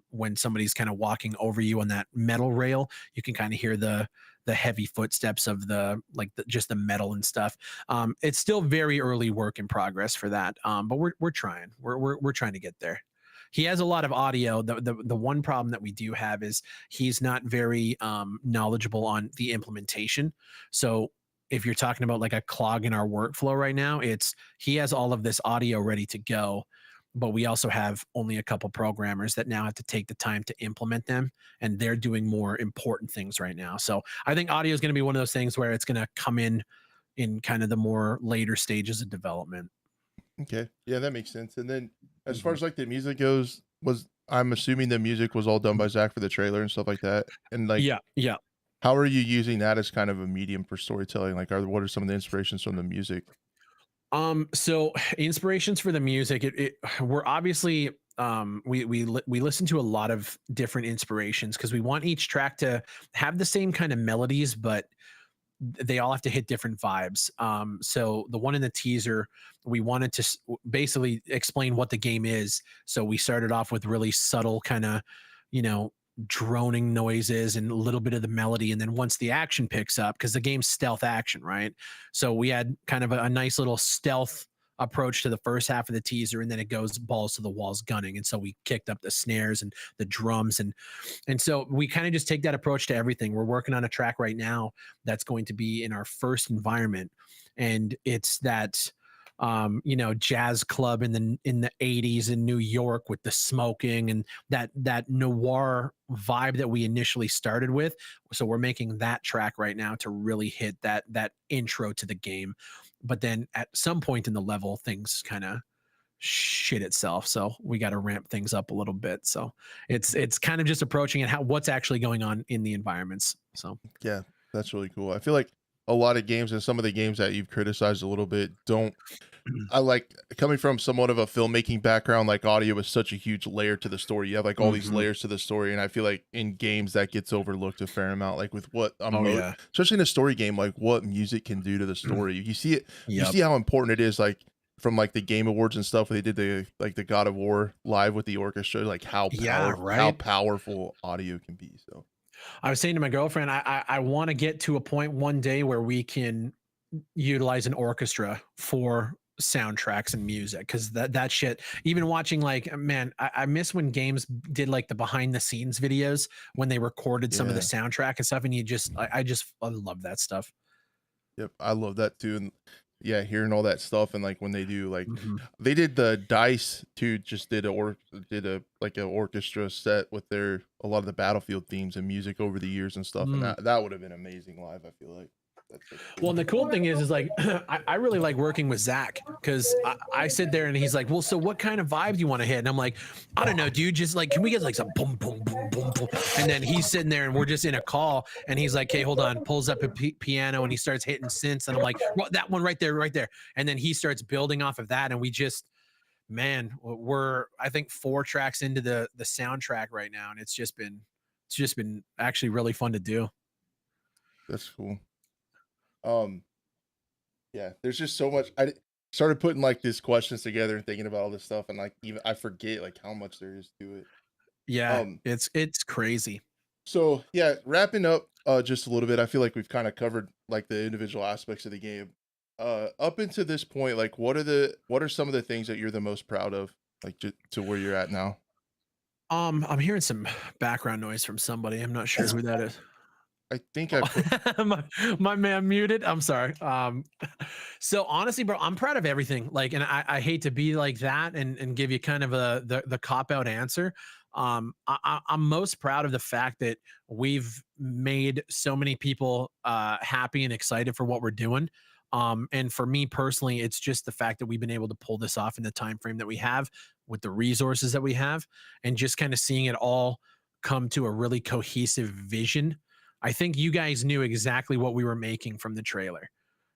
when somebody's kind of walking over you on that metal rail. You can kind of hear the heavy footsteps of just the metal and stuff. It's still very early work in progress for that, but we're trying. We're trying to get there. He has a lot of audio. The one problem that we do have is he's not very knowledgeable on the implementation. So if you're talking about like a clog in our workflow right now, it's he has all of this audio ready to go, but we also have only a couple programmers that now have to take the time to implement them, and they're doing more important things right now. So I think audio is going to be one of those things where it's going to come in kind of the more later stages of development. Okay. Yeah, that makes sense. And then as far Mhm. as like the music goes, was I'm assuming the music was all done by Zach for the trailer and stuff like that. And like, Yeah, yeah. how are you using that as kind of a medium for storytelling? Like, what are some of the inspirations from the music? So inspirations for the music, we're obviously we listen to a lot of different inspirations because we want each track to have the same kind of melodies, but they all have to hit different vibes. So the one in the teaser, we wanted to basically explain what the game is. So we started off with really subtle kind of, you know, droning noises and a little bit of the melody. And then once the action picks up, because the game's stealth action, right? So we had kind of a nice little stealth approach to the first half of the teaser, and then it goes balls to the walls gunning. And so we kicked up the snares and the drums, and so we kind of just take that approach to everything. We're working on a track right now that's going to be in our first environment, and it's that jazz club in the 80s in New York with the smoking and that noir vibe that we initially started with. So we're making that track right now to really hit that intro to the game. But then at some point in the level, things kind of shit itself, so we got to ramp things up a little bit. So it's kind of just approaching it, how what's actually going on in the environments. So Yeah, that's really cool. I feel like a lot of games, and some of the games that you've criticized a little bit, don't. I like coming from somewhat of a filmmaking background, like audio is such a huge layer to the story. You have like all these Mhm. layers to the story, and I feel like in games that gets overlooked a fair amount. Like with what Oh yeah. especially in a story game, like what music can do to the story. You see it, you Yep. see how important it is. Like from like the Game Awards and stuff, where they did the God of War live with the orchestra, like Yeah, how right. powerful audio can be. So I was saying to my girlfriend, I want to get to a point one day where we can utilize an orchestra for soundtracks and music, because that shit, even watching, like, man, I miss when games did like the behind the scenes videos when they recorded some of the yeah. soundtrack and stuff, and I love that stuff. Yep, I love that too, and yeah, hearing all that stuff, and like when they do like Mhm. they did the Dice too, just did a like a orchestra set with their a lot of the Battlefield themes and music over the years and stuff, and Mm. that would have been amazing live. I feel like that's such Well, cool. and the cool thing is like I really like working with Zach, because I sit there and he's like, "Well, so what kind of vibe do you want to hit?" And I'm like, "I don't know, dude. Just like, can we get like some boom, boom, boom, boom, boom?" And then he's sitting there and we're just in a call, and he's like, "Okay, hold on." Pulls up a piano and he starts hitting synths, and I'm like, "Well, that one right there, right there." And then he starts building off of that, and we just, man, we're, I think, 4 tracks into the soundtrack right now, and it's just been actually really fun to do. That's cool. Um, yeah, there's just so much. Started putting like these questions together and thinking about all this stuff, and like even I forget like how much there is to it. Yeah, Um, it's crazy. so yeah, wrapping up just a little bit, I feel like we've kind of covered like the individual aspects of the game. Up into this point, like what are some of the things that you're the most proud of, like to where you're at now? I'm hearing some background noise from somebody. I'm not sure who that is. I think I put my, my man muted. I'm sorry. So honestly, bro, I'm proud of everything. Like, and I hate to be like that and give you kind of the cop out answer. I'm most proud of the fact that we've made so many people happy and excited for what we're doing. And for me personally, it's just the fact that we've been able to pull this off in the time frame that we have with the resources that we have, and just kind of seeing it all come to a really cohesive vision. I think you guys knew exactly what we were making from the trailer,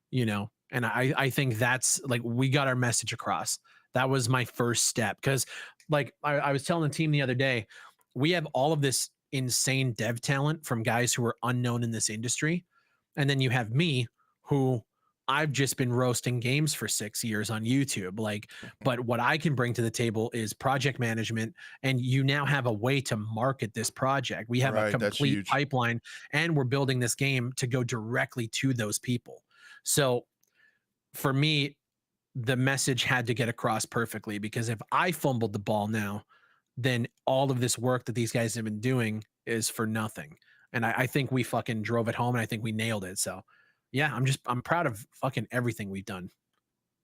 you know, and I think that's like we got our message across. That was my first step because, like, I was telling the team the other day, we have all of this insane dev talent from guys who are unknown in this industry, and then you have me, who I've just been roasting games for 6 years on YouTube. Like, but what I can bring to the table is project management, and you now have a way to market this project. We have a right, that's complete huge. pipeline, and we're building this game to go directly to those people. So for me, the message had to get across perfectly, because if I fumbled the ball now, then all of this work that these guys have been doing is for nothing. And I think we fucking drove it home, and I think we nailed it. So yeah, I'm proud of fucking everything we've done.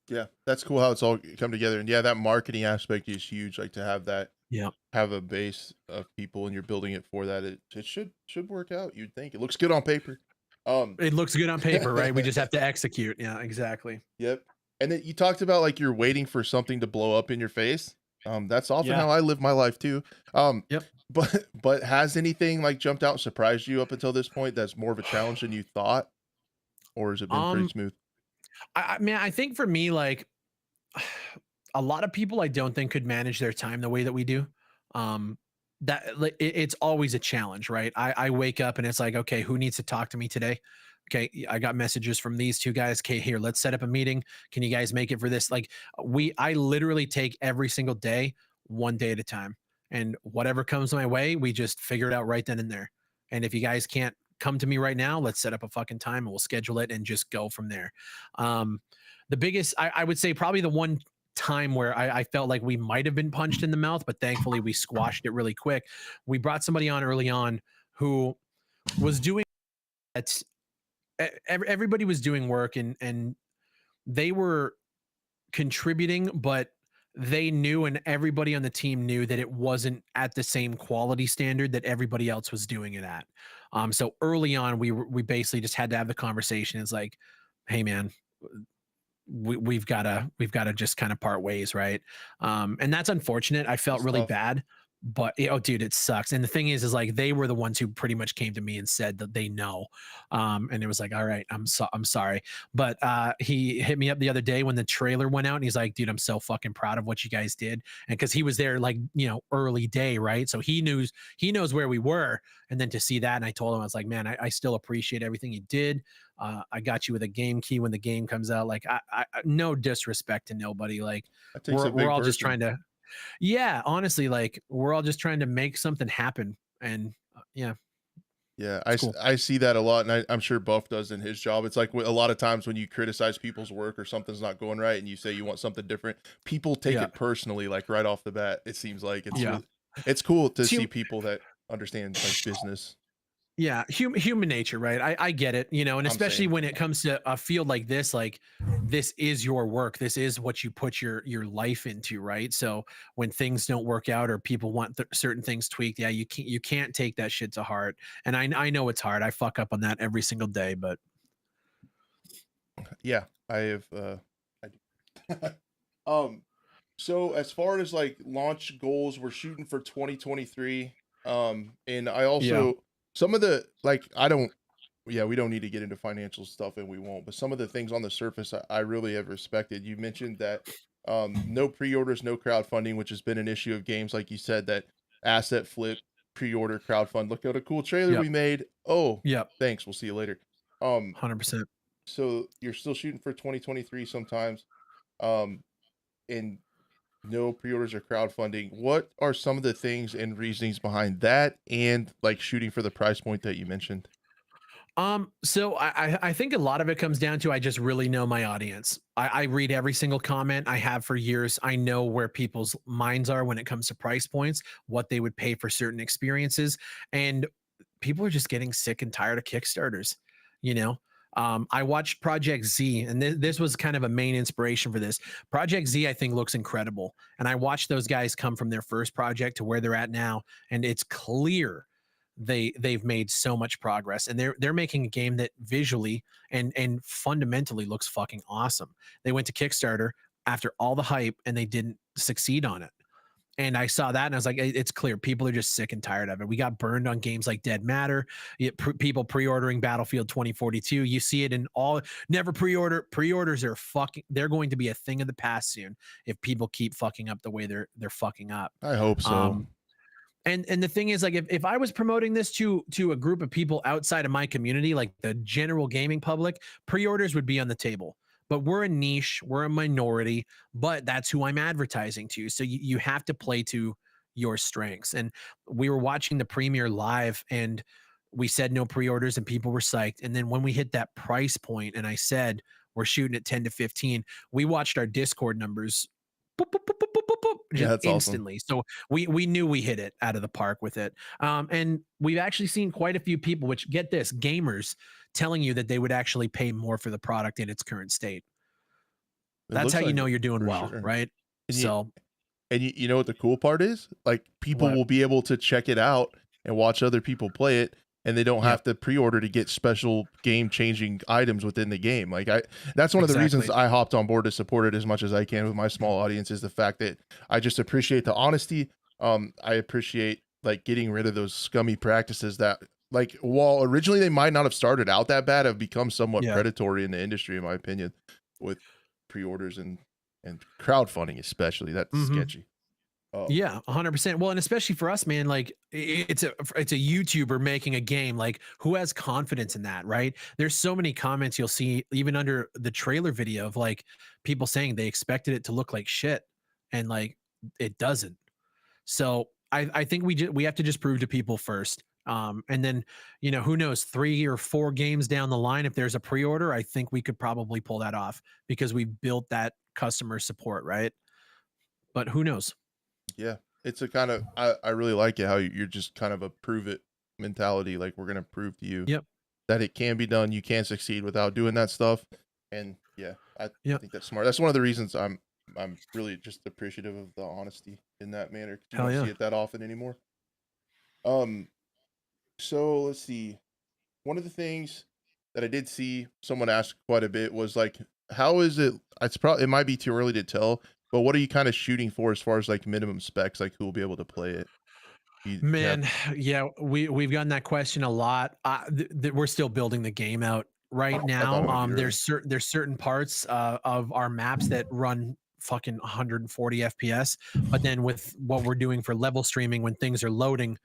Yeah, that's cool how it's all come together. And yeah, that marketing aspect is huge. Like to have that, Yeah. have a base of people, and you're building it for that. It should work out. You'd think it looks good on paper. Um, It looks good on paper, right? We just have to execute. Yeah, exactly. yep. And then you talked about like you're waiting for something to blow up in your face. That's often Yeah. how I live my life too. Yep. But has anything like jumped out and surprised you up until this point that's more of a challenge than you thought, or has it been pretty Um, smooth? I mean, I think for me, like, a lot of people I don't think could manage their time the way that we do. Um, that like, it's always a challenge, right? I wake up and it's like, okay, who needs to talk to me today? Okay, I got messages from these two guys. Okay, here, let's set up a meeting. Can you guys make it for this? Like, I literally take every single day, one day at a time, and whatever comes my way, we just figure it out right then and there. And if you guys can't come to me right now, let's set up a fucking time and we'll schedule it and just go from there. Um, the biggest, I would say, probably the one time where I felt like we might have been punched in the mouth, but thankfully we squashed it really quick. We brought somebody on early on who was doing that. Everybody was doing work, and they were contributing, but they knew, and everybody on the team knew, that it wasn't at the same quality standard that everybody else was doing it at. So early on, we basically just had to have the conversation. It's like, hey man, we've got to just kind of part ways, right? And that's unfortunate. I felt That's really tough. bad, but oh dude, it sucks. And the thing is like they were the ones who pretty much came to me and said that they know. And it was like, all right, I'm sorry. But he hit me up the other day when the trailer went out, and he's like, dude, I'm so fucking proud of what you guys did. And because he was there, like, early day, right? So he knows where we were. And then to see that, and I told him, I was like, man, I still appreciate everything you did. I got you with a game key when the game comes out. Like, no disrespect to nobody. Like, That takes a we're big all just person. trying to, yeah, honestly, like we're all just trying to make something happen. And yeah, Yeah, it's cool. I see that a lot, and I'm sure Buff does in his job. It's like a lot of times when you criticize people's work or something's not going right, and you say you want something different, people take Yeah, it personally, like right off the bat. It seems like yeah. it's cool to It's see people that understand like business. Yeah, human nature, right? I get it, and I'm especially saying, when it comes to a field like this, like this is your work. This is what you put your life into, right? So when things don't work out or people want certain things tweaked, yeah, you can't take that shit to heart. And I know it's hard. I fuck up on that every single day, but yeah, I have. I do. um, so as far as like launch goals, we're shooting for 2023. And I yeah, also some of the like I don't yeah, we don't need to get into financial stuff and we won't, but some of the things on the surface I really have respected. You mentioned that no pre-orders, no crowdfunding, which has been an issue of games, like you said, that asset flip, pre-order, crowdfund. Look at a cool trailer yep, we made. Oh, yep, thanks. We'll see you later. Um, 100%. so you're still shooting for 2023 sometimes. Um, and no pre-orders or crowdfunding. What are some of the things and reasonings behind that, and like shooting for the price point that you mentioned? So I think a lot of it comes down to I just really know my audience. I read every single comment I have for years. I know where people's minds are when it comes to price points, what they would pay for certain experiences, and people are just getting sick and tired of Kickstarters. You know, I watched Project Z, and this was kind of a main inspiration for this. Project Z, I think, looks incredible, and I watched those guys come from their first project to where they're at now, and it's clear they've made so much progress, and they're making a game that visually and fundamentally looks fucking awesome. They went to Kickstarter after all the hype, and they didn't succeed on it. And I saw that and I was like, it's clear people are just sick and tired of it. We got burned on games like Dead Matter, people pre-ordering Battlefield 2042. You see it in all, never pre-order. Pre-orders are fucking, they're going to be a thing of the past soon if people keep fucking up the way they're fucking up. I hope so. And the thing is, like, if I was promoting this to a group of people outside of my community, like the general gaming public, pre-orders would be on the table. But we're a niche, we're a minority, but that's who I'm advertising to. So you have to play to your strengths. And we were watching the premiere live, and we said no pre-orders, and people were psyched. And then when we hit that price point, and I said we're shooting at 10 to 15, we watched our Discord numbers boop, boop, boop, boop, boop, boop, boop, Yeah, just that's awesome. instantly. So we knew we hit it out of the park with it. And we've actually seen quite a few people, which, get this, gamers telling you that they would actually pay more for the product in its current state. It That's looks how you like know it, you're doing for well, sure. right? And So you know what the cool part is? Like, people what? will be able to check it out and watch other people play it, and they don't have Yep, to pre-order to get special game-changing items within the game. Like, that's one of the reasons exactly. I hopped on board to support it as much as I can with my small audience, is the fact that I just appreciate the honesty. I appreciate like getting rid of those scummy practices that, like, while originally they might not have started out that bad, have become somewhat Yeah. predatory in the industry, in my opinion, with pre-orders and crowdfunding especially. That's hmm sketchy. Yeah, 100%. Well, and especially for us, man, like it's a YouTuber making a game. Like, who has confidence in that, right? There's so many comments you'll see even under the trailer video of like people saying they expected it to look like shit, and like it doesn't. So I think we have to just prove to people first. And then, who knows, 3 or 4 games down the line, if there's a pre-order, I think we could probably pull that off because we built that customer support, right? But who knows? Yeah, it's a kind of, I really like it how you're just kind of a prove it mentality. Like, we're gonna prove to you Yep. that it can be done. You can succeed without doing that stuff. And yeah, I Yep. think that's smart. That's one of the reasons I'm really just appreciative of the honesty in that manner, 'cause you Hell don't yeah. see it that often anymore. Um, so let's see. One of the things that I did see someone ask quite a bit was like, how is it? It's probably, it might be too early to tell, but what are you kind of shooting for as far as like minimum specs, like who will be able to play it? You have, Man, yeah, we've gotten that question a lot. We're still building the game out right I thought now. it might be early. There's certain parts of our maps that run fucking 140 FPS, but then with what we're doing for level streaming, when things are loading,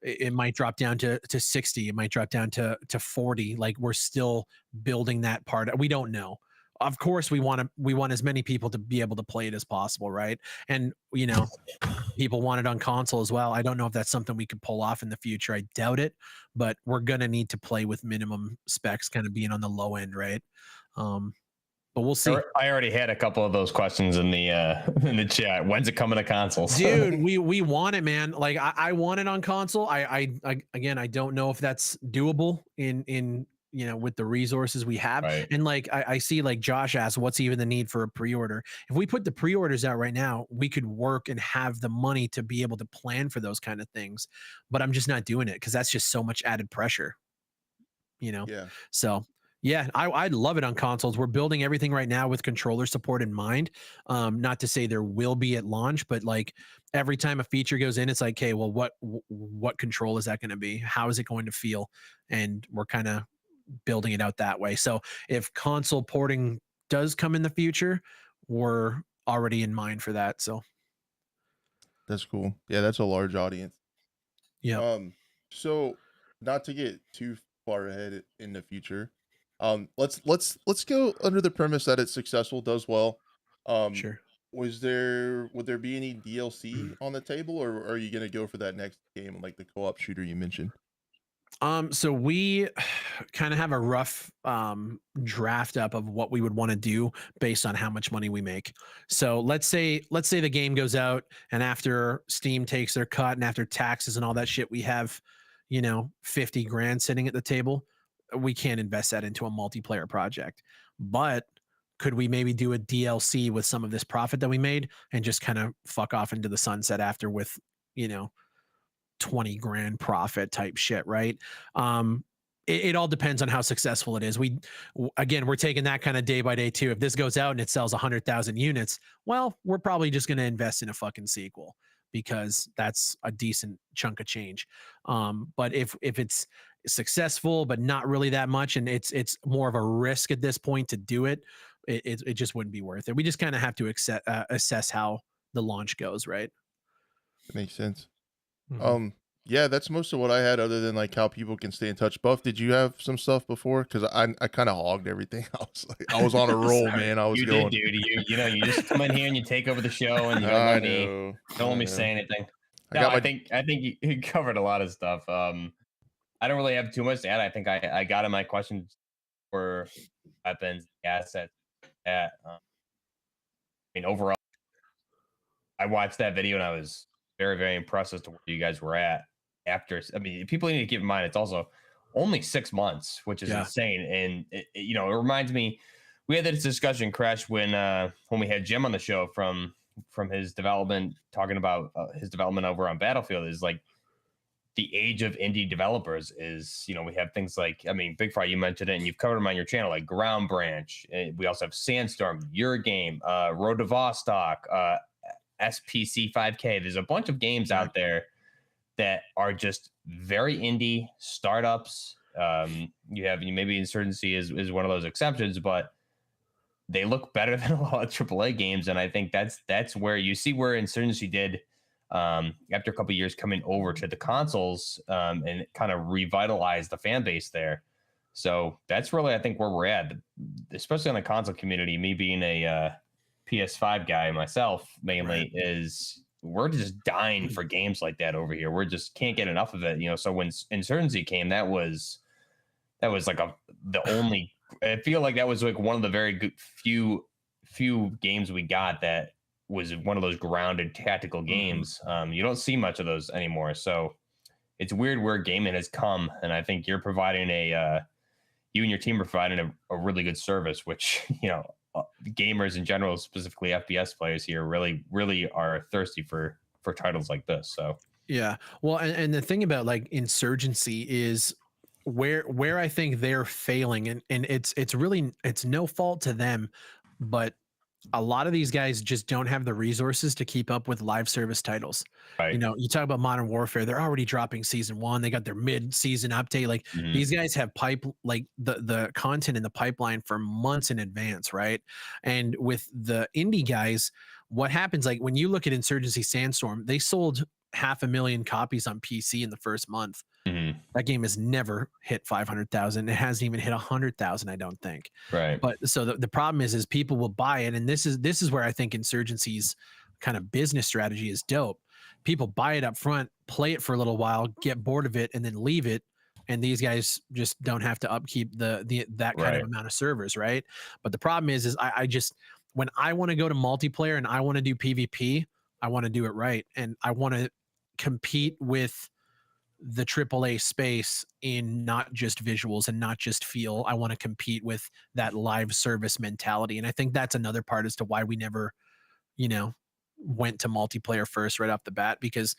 it might drop down to 60. It might drop down to 40. Like, we're still building that part. We don't know. Of course, we want as many people to be able to play it as possible, right? And people want it on console as well. I don't know if that's something we could pull off in the future. I doubt it, but we're gonna need to play with minimum specs kind of being on the low end, right? But we'll see. I already had a couple of those questions in the in the chat. When's it coming to consoles? Dude, we want it, man. Like, I want it on console. I again, I don't know if that's doable in with the resources we have. Right. And like I see, like, Josh asked, what's even the need for a pre-order? If we put the pre-orders out right now, we could work and have the money to be able to plan for those kind of things. But I'm just not doing it because that's just so much added pressure, you know. Yeah. So yeah, I'd love it on consoles. We're building everything right now with controller support in mind. Not to say there will be at launch, but like every time a feature goes in, it's like, okay, well, what control is that going to be? How is it going to feel? And we're kind of building it out that way. So if console porting does come in the future, we're already in mind for that. So That's cool. Yeah, that's a large audience. yeah, So not to get too far ahead in the future, let's go under the premise that it's successful, does well. Um, sure. would there be any DLC on the table, or are you gonna go for that next game, like the co-op shooter you mentioned? So we kind of have a rough draft up of what we would want to do based on how much money we make. So let's say the game goes out, and after Steam takes their cut and after taxes and all that shit, we have, 50 grand sitting at the table. We can't invest that into a multiplayer project. But could we maybe do a DLC with some of this profit that we made and just kind of fuck off into the sunset after with, you know, 20 grand profit type shit, right? It all depends on how successful it is. Again, we're taking that kind of day by day too. If this goes out and it sells 100,000 units, well, we're probably just going to invest in a fucking sequel because that's a decent chunk of change. But if it's successful but not really that much, and it's more of a risk at this point to do it, it just wouldn't be worth it. We just kind of have to assess how the launch goes, right? That makes sense. Mhm. Yeah, that's most of what I had, other than like how people can stay in touch. Buff, did you have some stuff before? Because I kind of hogged everything. I was on a roll, Sorry. man. I was You going. did, dude. You just come in here and you take over the show, and you I know. don't let I me know. say anything. I No, got I my. think you covered a lot of stuff. I don't really have too much to add. I think I got in my questions for weapons, assets. I mean, overall, I watched that video and I was very, very impressed as to where you guys were at after. I mean, people need to keep in mind it's also only 6 months, which is Yeah. insane. And it reminds me, we had this discussion, Crash, when we had Jim on the show from his development, talking about his development over on Battlefield. Is like the age of indie developers is, we have things like, I mean, Big Fry, you mentioned it, and you've covered them on your channel, like Ground Branch. We also have Sandstorm, Your Game, Road to Vostok, SPC 5K. There's a bunch of games out there that are just very indie startups. Maybe Insurgency is one of those exceptions, but they look better than a lot of AAA games, and I think that's where you see where Insurgency did after a couple of years coming over to the consoles, and kind of revitalized the fan base there. So that's really, I think, where we're at, especially on the console community. Me being a PS5 guy myself, mainly, is we're just dying for games like that over here. We're just can't get enough of it. So when Insurgency came, that was like the only. I feel like that was like one of the very good few games we got that was one of those grounded tactical games. You don't see much of those anymore, so it's weird where gaming has come. And I think you're providing you and your team are providing a really good service, which gamers in general, specifically FPS players here, really are thirsty for titles like this. So Yeah. Well, and the thing about like Insurgency is where I think they're failing, and it's really it's no fault to them, but a lot of these guys just don't have the resources to keep up with live service titles. right. You talk about Modern Warfare, they're already dropping season 1. They got their mid-season update. Like these guys have the content in the pipeline for months in advance, right? And with the indie guys, what happens, like when you look at Insurgency Sandstorm, they sold 500,000 copies on PC in the first month. That game has never hit 500,000. It hasn't even hit 100,000, I don't think. Right. But so the problem is people will buy it, and this is where I think Insurgency's kind of business strategy is dope. People buy it up front, play it for a little while, get bored of it, and then leave it. And these guys just don't have to upkeep that kind of amount of servers, right? But the problem is I just, when I want to go to multiplayer and I want to do PvP, I want to do it right, and I want to compete with the AAA space in not just visuals and not just feel. I want to compete with that live service mentality. And I think that's another part as to why we never, went to multiplayer first right off the bat, because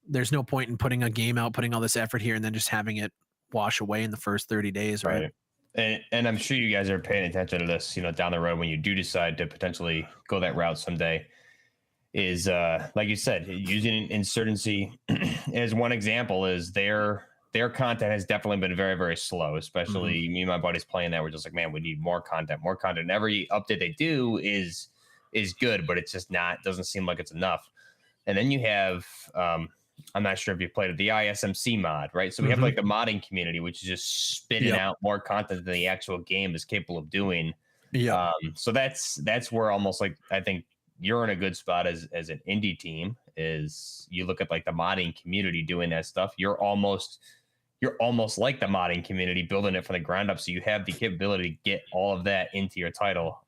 there's no point in putting a game out, putting all this effort here, and then just having it wash away in the first 30 days. Right. And I'm sure you guys are paying attention to this, down the road when you do decide to potentially go that route someday. Is like you said, using Insurgency as one example, is their content has definitely been very, very slow, especially me and my buddies playing that. We're just like, man, we need more content. And every update they do is good, but it's just doesn't seem like it's enough. And then you have I'm not sure if you played it, the ISMC mod, right? So we have like the modding community, which is just spitting out more content than the actual game is capable of doing. Yeah. So that's where almost like, I think you're in a good spot as an indie team. Is you look at like the modding community doing that stuff, you're almost like the modding community building it from the ground up. So you have the capability to get all of that into your title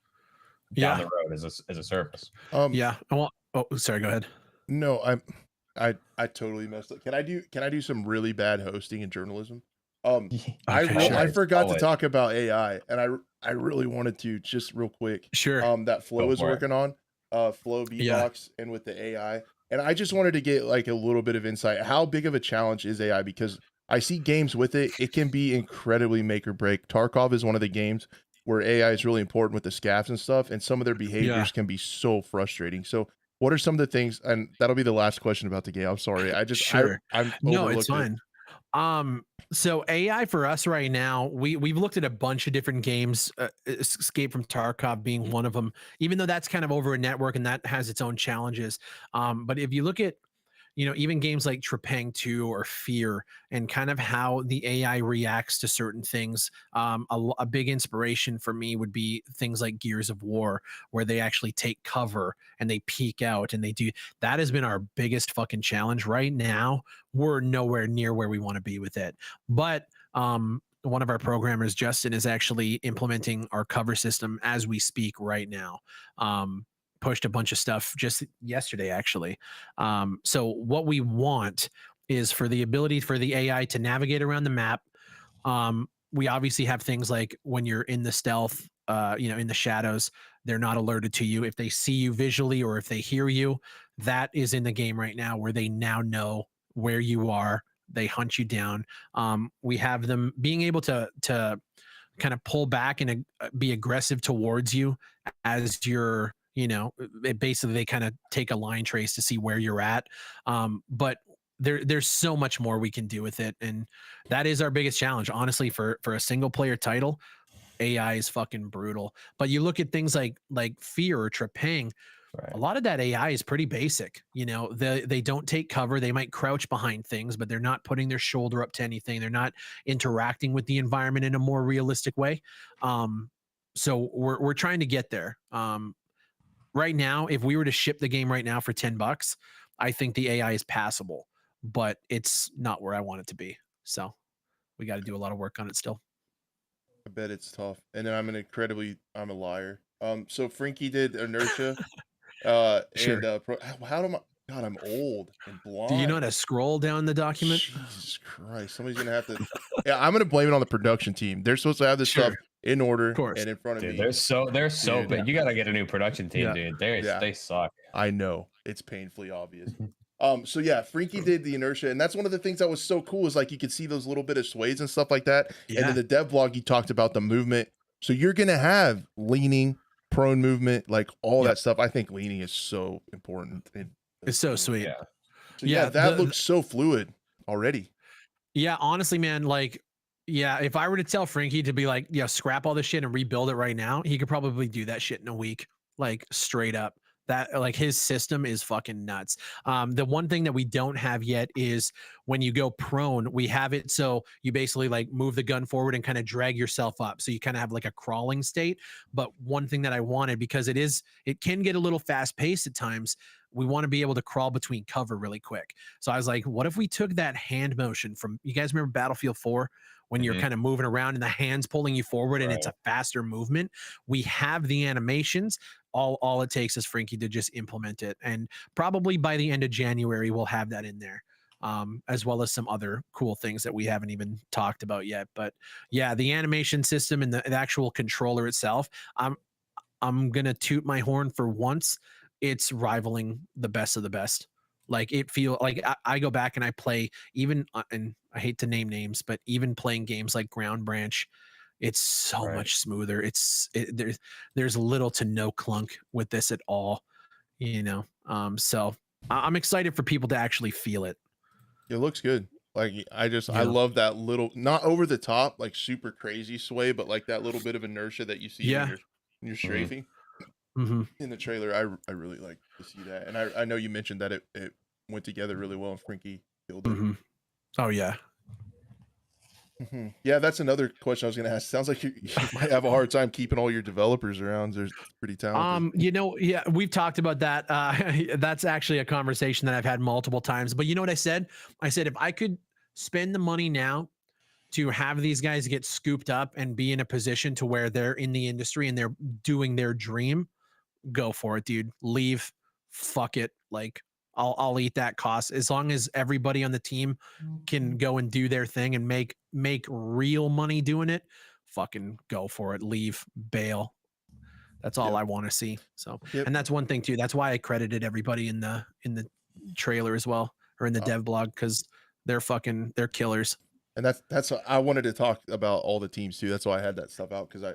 down the road as a service. Yeah. Well, oh, sorry. Go ahead. No, I totally messed up. Can I do some really bad hosting and journalism? I forgot to talk about AI, and I really wanted to just real quick. Sure. That Flo is working on, Flow B-Box and with the AI, and I just wanted to get like a little bit of insight. How big of a challenge is AI? Because I see games with it, it can be incredibly make or break. Tarkov is one of the games where AI is really important with the scavs and stuff, and some of their behaviors can be so frustrating. So what are some of the things, and that'll be the last question about the game. I'm sorry. I just, I'm no, it's overlooked fine. So AI for us right now, we've looked at a bunch of different games, Escape from Tarkov being one of them, even though that's kind of over a network and that has its own challenges. But if you look at, even games like Trepang 2 or Fear and kind of how the AI reacts to certain things. A big inspiration for me would be things like Gears of War, where they actually take cover and they peek out and they do. That has been our biggest fucking challenge right now. We're nowhere near where we want to be with it. But one of our programmers, Justin, is actually implementing our cover system as we speak right now. Pushed a bunch of stuff just yesterday, actually. So what we want is for the ability for the AI to navigate around the map. We obviously have things like when you're in the stealth, in the shadows, they're not alerted to you. If they see you visually or if they hear you, that is in the game right now where they now know where you are. They hunt you down. We have them being able to kind of pull back and be aggressive towards you as you're, basically they kind of take a line trace to see where you're at. But there's so much more we can do with it. And that is our biggest challenge, honestly, for a single player title. AI is fucking brutal. But you look at things like Fear or Trepang, a lot of that AI is pretty basic. They don't take cover. They might crouch behind things, but they're not putting their shoulder up to anything. They're not interacting with the environment in a more realistic way. So we're trying to get there. Right now, if we were to ship the game right now for $10, I think the AI is passable, but it's not where I want it to be. So we got to do a lot of work on it still. I bet it's tough. And then I'm a liar. So Frankie did Inertia. Sure. And how do God, I'm old and blind. Do you know how to scroll down the document? Jesus Christ. Somebody's going to have to. Yeah, I'm going to blame it on the production team. They're supposed to have this stuff in order and in front of me. They're so big. You got to get a new production team, dude. They suck. I know. It's painfully obvious. So yeah, Frankie did the Inertia, and that's one of the things that was so cool is like you could see those little bit of sways and stuff like that. Yeah. And then the dev blog, he talked about the movement. So you're going to have leaning, prone movement, like all that stuff. I think leaning is so important. It's so sweet. Yeah. So yeah, that looks so fluid already. Yeah, honestly, man, like, yeah, if I were to tell Frankie to be like, scrap all this shit and rebuild it right now, he could probably do that shit in a week, like straight up. That like his system is fucking nuts. The one thing that we don't have yet is when you go prone, we have it so you basically like move the gun forward and kind of drag yourself up. So you kind of have like a crawling state. But one thing that I wanted, because it can get a little fast paced at times, we want to be able to crawl between cover really quick. So I was like, what if we took that hand motion from, you guys remember Battlefield 4? When you're kind of moving around and the hand's pulling you forward and it's a faster movement. We have the animations. All it takes is Frankie to just implement it. And probably by the end of January, we'll have that in there. As well as some other cool things that we haven't even talked about yet. But yeah, the animation system and the actual controller itself, I'm gonna toot my horn for once. It's rivaling the best of the best. Like it feel like I go back and I play even, and I hate to name names, but even playing games like Ground Branch, it's so much smoother. There's little to no clunk with this at all, So I'm excited for people to actually feel it. It looks good. Like I love that little, not over the top, like super crazy sway, but like that little bit of inertia that you see when you're strafing. In the trailer. I really like to see that, and I know you mentioned that it went together really well, and Frankie killed it. Oh yeah. Yeah, that's another question I was going to ask. Sounds like you might have a hard time keeping all your developers around. They're pretty talented. Yeah, we've talked about that. That's actually a conversation that I've had multiple times. But you know what I said? I said if I could spend the money now to have these guys get scooped up and be in a position to where they're in the industry and they're doing their dream, go for it, dude. Leave, fuck it. Like I'll eat that cost as long as everybody on the team can go and do their thing and make real money doing it. Fucking go for it. Leave, bail. That's all I want to see. So, and that's one thing too. That's why I credited everybody in the trailer as well, or in the dev blog, because they're killers. And that's I wanted to talk about all the teams too. That's why I had that stuff out, because I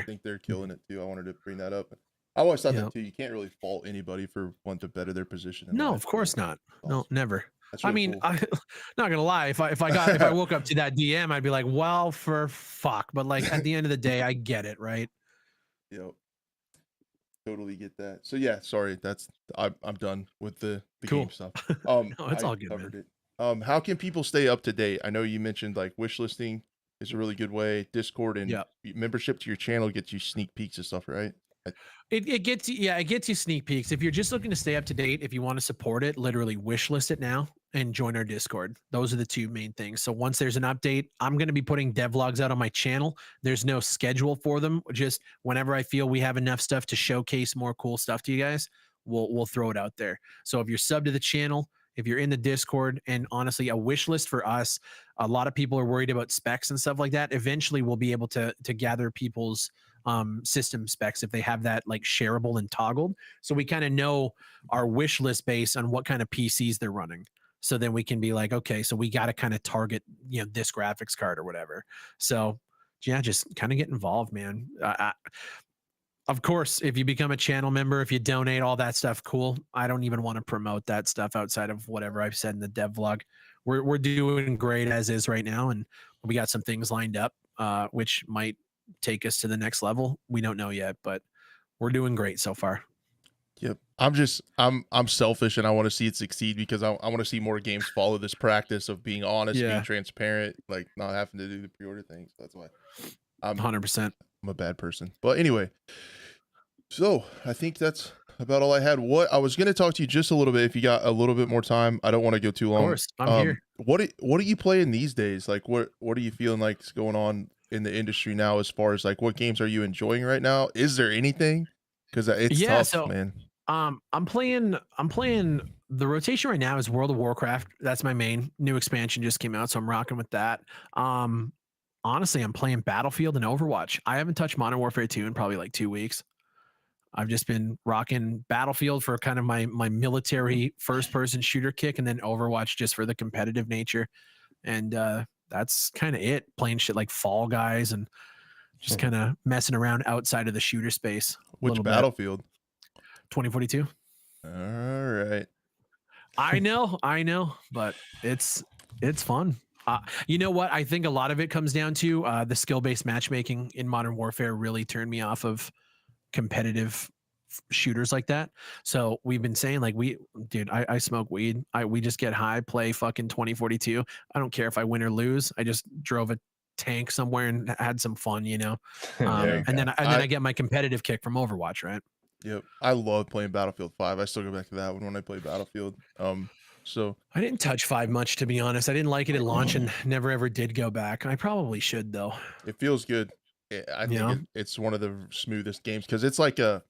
think they're killing it too. I wanted to bring that up. I always thought that too. You can't really fault anybody for wanting to better their position. No, of course not. Awesome. No, never. Really I mean, cool. I'm not gonna lie. If I woke up to that DM, I'd be like, well, for fuck. But like at the end of the day, I get it, right? Yep. Totally get that. So yeah, sorry. I'm done with the game stuff. No, it's all good, covered it. How can people stay up to date? I know you mentioned like wish listing is a really good way. Discord and membership to your channel gets you sneak peeks and stuff, right? It gets you sneak peeks. If you're just looking to stay up to date, if you want to support it, literally wish list it now and join our Discord. Those are the two main things. So once there's an update, I'm going to be putting devlogs out on my channel. There's no schedule for them. Just whenever I feel we have enough stuff to showcase more cool stuff to you guys, we'll throw it out there. So if you're sub to the channel, if you're in the Discord, and honestly, a wish list for us, a lot of people are worried about specs and stuff like that. Eventually, we'll be able to gather people's system specs if they have that like shareable and toggled. So we kind of know our wish list based on what kind of PCs they're running. So then we can be like, okay, so we got to kind of target, this graphics card or whatever. So yeah, just kind of get involved, man. Of course, if you become a channel member, if you donate, all that stuff, cool. I don't even want to promote that stuff outside of whatever I've said in the dev vlog. We're doing great as is right now, and we got some things lined up, which might take us to the next level. We don't know yet, but we're doing great so far. Yep. I'm selfish and I want to see it succeed, because I want to see more games follow this practice of being honest, being transparent, like not having to do the pre-order things. That's why I'm 100%. I'm a bad person. But anyway, so I think that's about all I had. What I was going to talk to you just a little bit, if you got a little bit more time. I don't want to go too long. Of course, I'm here. What are you playing these days? Like what are you feeling like is going on in the industry now, as far as like what games are you enjoying right now? Is there anything? Because it's tough, man. I'm playing the rotation right now is World of Warcraft. That's my main. New expansion just came out, so I'm rocking with that. Honestly, I'm playing Battlefield and Overwatch. I haven't touched Modern Warfare 2 in probably like 2 weeks. I've just been rocking Battlefield for kind of my military first person shooter kick, and then Overwatch just for the competitive nature. And that's kind of it. Playing shit like Fall Guys and just kind of messing around outside of the shooter space. Which Battlefield? 2042. All right. I know, but it's fun. You know what? I think a lot of it comes down to the skill-based matchmaking in Modern Warfare really turned me off of competitive shooters like that. So we've been saying like, I smoke weed. We just get high, play fucking 2042. I don't care if I win or lose. I just drove a tank somewhere and had some fun, and then I get my competitive kick from Overwatch, right? Yep. I love playing Battlefield 5. I still go back to that one when I play Battlefield. So I didn't touch 5 much, to be honest. I didn't like it at launch and never ever did go back. I probably should though. It feels good. I think it's one of the smoothest games, because it's like it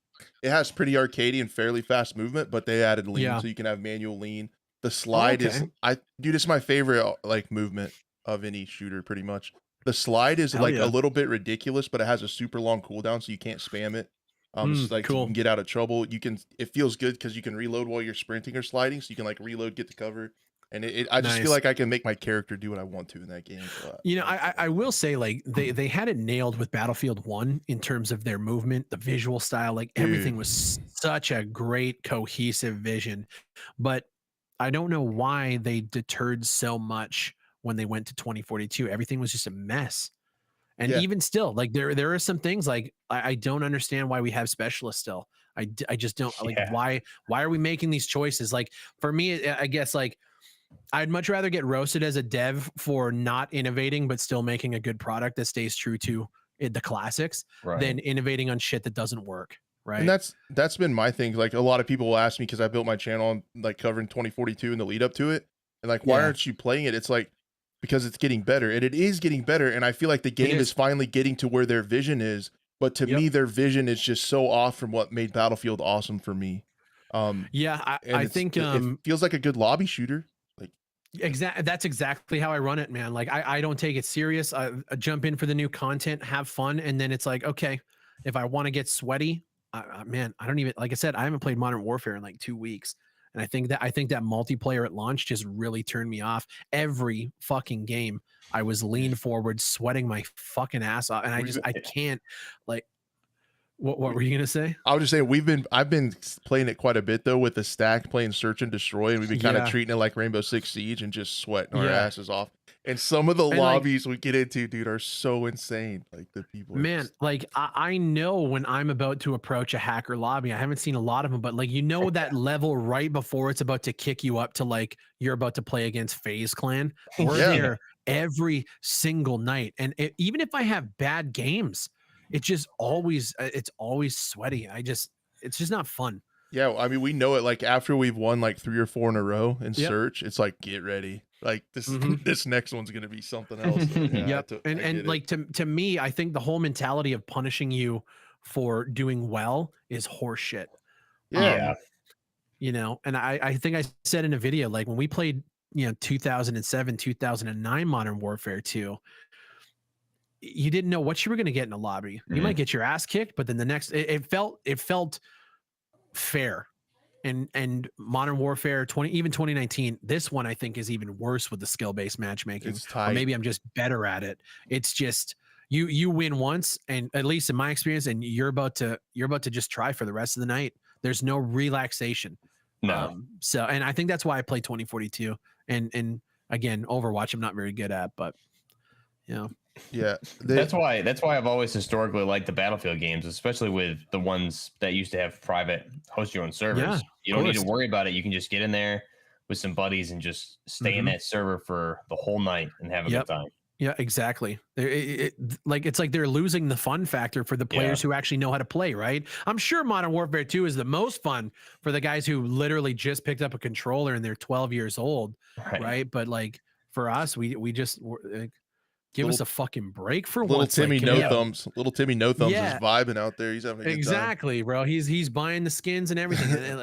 has pretty arcadey and fairly fast movement, but they added lean, so you can have manual lean. The slide it's my favorite like movement of any shooter, pretty much. The slide is a little bit ridiculous, but it has a super long cooldown, so you can't spam it. It's like cool. So you can get out of trouble. It feels good because you can reload while you're sprinting or sliding, so you can like reload, get the cover. And I just feel like I can make my character do what I want to in that game. I will say like they had it nailed with Battlefield 1 in terms of their movement, the visual style, like everything was such a great cohesive vision. But I don't know why they deterred so much when they went to 2042. Everything was just a mess. And even still, like there are some things like I don't understand why we have specialists still. I just don't like why are we making these choices? Like for me, I guess like I'd much rather get roasted as a dev for not innovating but still making a good product that stays true to the classics than innovating on shit that doesn't work. Right. And that's been my thing. Like a lot of people will ask me because I built my channel on like covering 2042 and the lead up to it. And like, why aren't you playing it? It's like because it's getting better. And it is getting better. And I feel like the game is finally getting to where their vision is. But to me, their vision is just so off from what made Battlefield awesome for me. I think it feels like a good lobby shooter. Like that's exactly how I run it, man. Like I don't take it serious. I jump in for the new content, have fun, and then it's like, okay, if I want to get sweaty, man, I don't even, like I said, I haven't played Modern Warfare in like 2 weeks. And I think that multiplayer at launch just really turned me off. Every fucking game I was leaned forward, sweating my fucking ass off. And I can't, like, what were you gonna say? I was just saying I've been playing it quite a bit though with the stack, playing Search and Destroy, and we've been kind of treating it like Rainbow Six Siege and just sweating our asses off. And some of the lobbies we get into, dude, are so insane. Like the people, man, like I know when I'm about to approach a hacker lobby. I haven't seen a lot of them, but like that level right before it's about to kick you up to like you're about to play against FaZe Clan. We're there every single night, and even if I have bad games, it's just always sweaty. It's just not fun. Yeah, I mean, we know it. Like after we've won like 3 or 4 in a row in Search, it's like get ready. Like this next one's gonna be something else. Yeah, and like to me, I think the whole mentality of punishing you for doing well is horseshit. Yeah, you know, and I think I said in a video, like when we played, 2007, 2009 Modern Warfare 2. You didn't know what you were going to get in a lobby. You might get your ass kicked, but then the next, it felt fair. And Modern Warfare 2019, this one I think is even worse with the skill-based matchmaking. It's tight. Or maybe I'm just better at it. It's just you win once, and at least in my experience, and you're about to just try for the rest of the night. There's no relaxation. No. So, and I think that's why I play 2042. And again, Overwatch I'm not very good at, but that's why I've always historically liked the Battlefield games, especially with the ones that used to have private host your own servers. You don't need to worry about it. You can just get in there with some buddies and just stay in that server for the whole night and have a good time. Yeah, exactly. It's like they're losing the fun factor for the players who actually know how to play, right? I'm sure Modern Warfare 2 is the most fun for the guys who literally just picked up a controller and they're 12 years old, right? But like for us, we just give us a fucking break for once. Timmy No Thumbs. Little Timmy No Thumbs is vibing out there. He's having a good time. Bro. He's buying the skins and everything.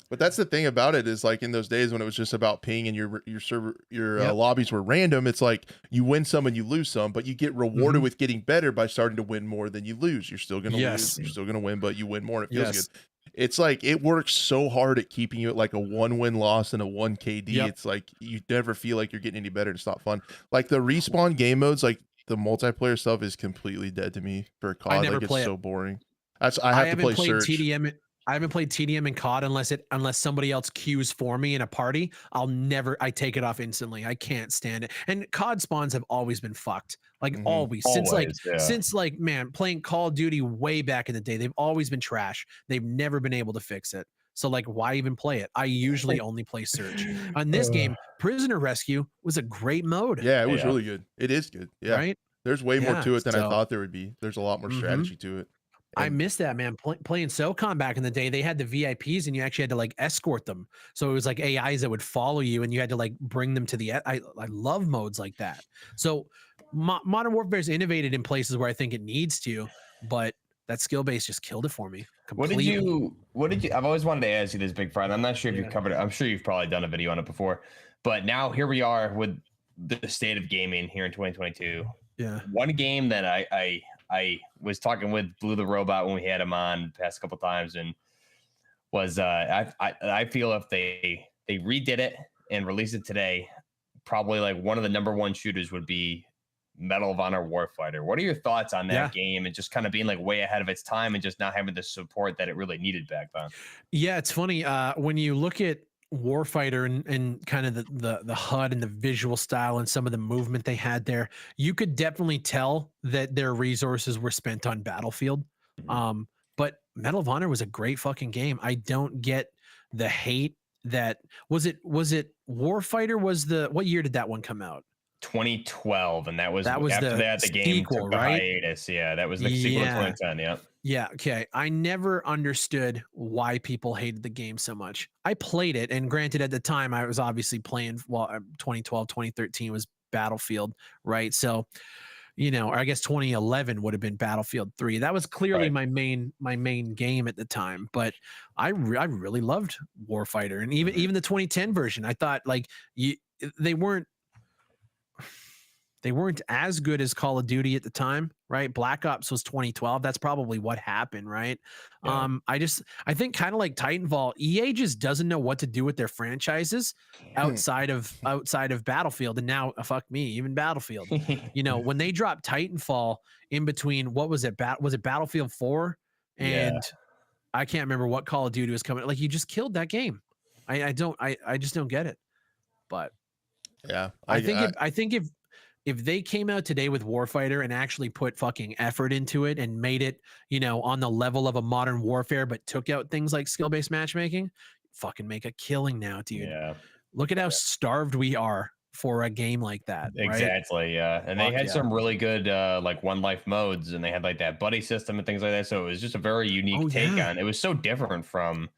But that's the thing about it is like in those days when it was just about ping and your server, lobbies were random. It's like you win some and you lose some, but you get rewarded with getting better by starting to win more than you lose. You're still going to lose. You're still going to win, but you win more and it feels good. It's like it works so hard at keeping you at like a 1 win loss and a 1 KD. It's like you never feel like you're getting any better. It's not fun. Like the respawn game modes, like the multiplayer stuff is completely dead to me for COD. Like it's so boring. I have to play Search. I haven't played TDM in COD unless somebody else queues for me in a party. I take it off instantly. I can't stand it. And COD spawns have always been fucked. Like always. Since man, playing Call of Duty way back in the day, they've always been trash. They've never been able to fix it. So like, why even play it? I usually only play Search. On this game, Prisoner Rescue was a great mode. Yeah, it was really good. It is good. Yeah. Right? There's way more to it than I thought there would be. There's a lot more strategy to it. I miss that, man. Playing SOCOM back in the day, they had the VIPs and you actually had to like escort them. So it was like AIs that would follow you and you had to like bring them to the, I love modes like that. So Modern Warfare is innovated in places where I think it needs to, but that skill base just killed it for me completely. What did you, I've always wanted to ask you this, Big Fry. I'm not sure if you've covered it. I'm sure you've probably done a video on it before, but now here we are with the state of gaming here in 2022. Yeah. One game that I was talking with Blue the Robot when we had him on the past couple times, and was I feel if they redid it and released it today, probably like one of the #1 shooters would be Medal of Honor Warfighter. What are your thoughts on that game and just kind of being like way ahead of its time and just not having the support that it really needed back then? Yeah, it's funny when you look at Warfighter and kind of the HUD and the visual style and some of the movement they had there, you could definitely tell that their resources were spent on Battlefield. But Medal of Honor was a great fucking game. I don't get the hate that was it Warfighter was what year did that one come out? 2012, and that was after the that the game sequel, took a right? hiatus. Yeah, that was the sequel to Yeah. 2010. Yeah. Yeah, okay. I never understood why people hated the game so much. I played it, and granted, at the time, I was obviously playing, 2012, 2013 was Battlefield, right? So, or I guess 2011 would have been Battlefield 3. That was clearly Right. my main game at the time, but I really loved Warfighter, and even the 2010 version. I thought they weren't as good as Call of Duty at the time, right? Black Ops was 2012. That's probably what happened, right? Yeah. I think kind of like Titanfall, EA just doesn't know what to do with their franchises outside of Battlefield, and now fuck me, even Battlefield. When they dropped Titanfall in between, what was it? Was it Battlefield 4? And Yeah. I can't remember what Call of Duty was coming. Like, you just killed that game. I just don't get it. But Yeah, I think if they came out today with Warfighter and actually put fucking effort into it and made it, on the level of a modern warfare, but took out things like skill-based matchmaking, fucking make a killing now, dude. Yeah. Look at how starved we are for a game like that. Right? Exactly. Yeah. And they had some really good like one life modes, and they had like that buddy system and things like that. So it was just a very unique take on. It was so different from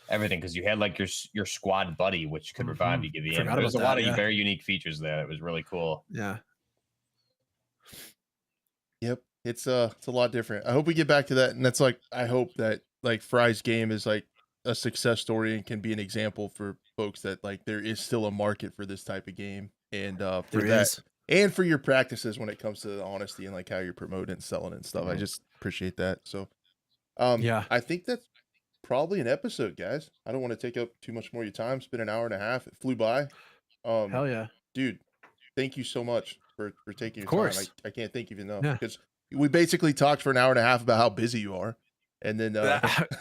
everything because you had like your squad buddy, which could revive you, give you ammo. There's a lot of very unique features there. It was really cool. Yeah. Yep. It's a lot different. I hope we get back to that. And that's I hope that Fry's game is like a success story and can be an example for folks that there is still a market for this type of game. And for that and for your practices when it comes to the honesty and how you're promoting and selling and stuff. I just appreciate that. So yeah, I think that's probably an episode, guys. I don't want to take up too much more of your time. It's been an hour and a half. It flew by. Hell yeah. Dude, thank you so much for taking your time. I can't thank you enough because we basically talked for an hour and a half about how busy you are. And then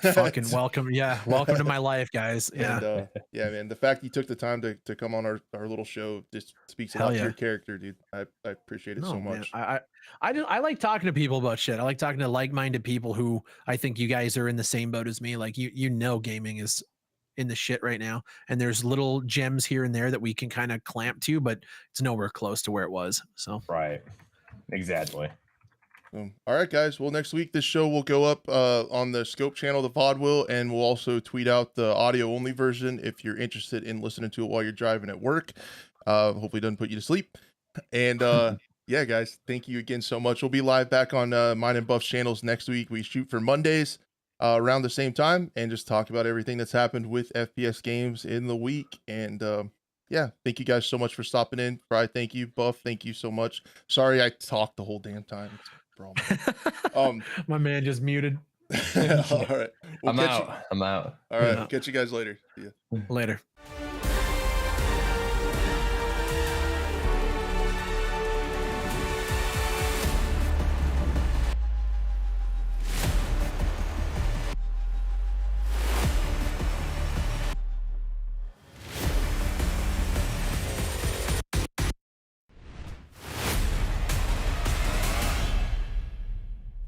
fucking welcome. Yeah. Welcome to my life, guys. Yeah. And, yeah, man. The fact you took the time to come on our little show just speaks a lot to your character, dude. I appreciate it so much. I like talking to people about shit. I like talking to like-minded people who I think you guys are in the same boat as me. Like gaming is in the shit right now, and there's little gems here and there that we can kind of clamp to, but it's nowhere close to where it was. So right. Exactly. All right, guys. Well, next week this show will go up on the Scope channel, the VOD will, and we'll also tweet out the audio only version if you're interested in listening to it while you're driving at work. Hopefully it doesn't put you to sleep. And yeah, guys, thank you again so much. We'll be live back on mine and Buff's channels next week. We shoot for Mondays around the same time and just talk about everything that's happened with FPS games in the week. And yeah, thank you guys so much for stopping in. Fry, thank you. Buff, thank you so much. Sorry I talked the whole damn time. My man just muted. All right. I'm out. All right. Catch you guys later. See ya. Later.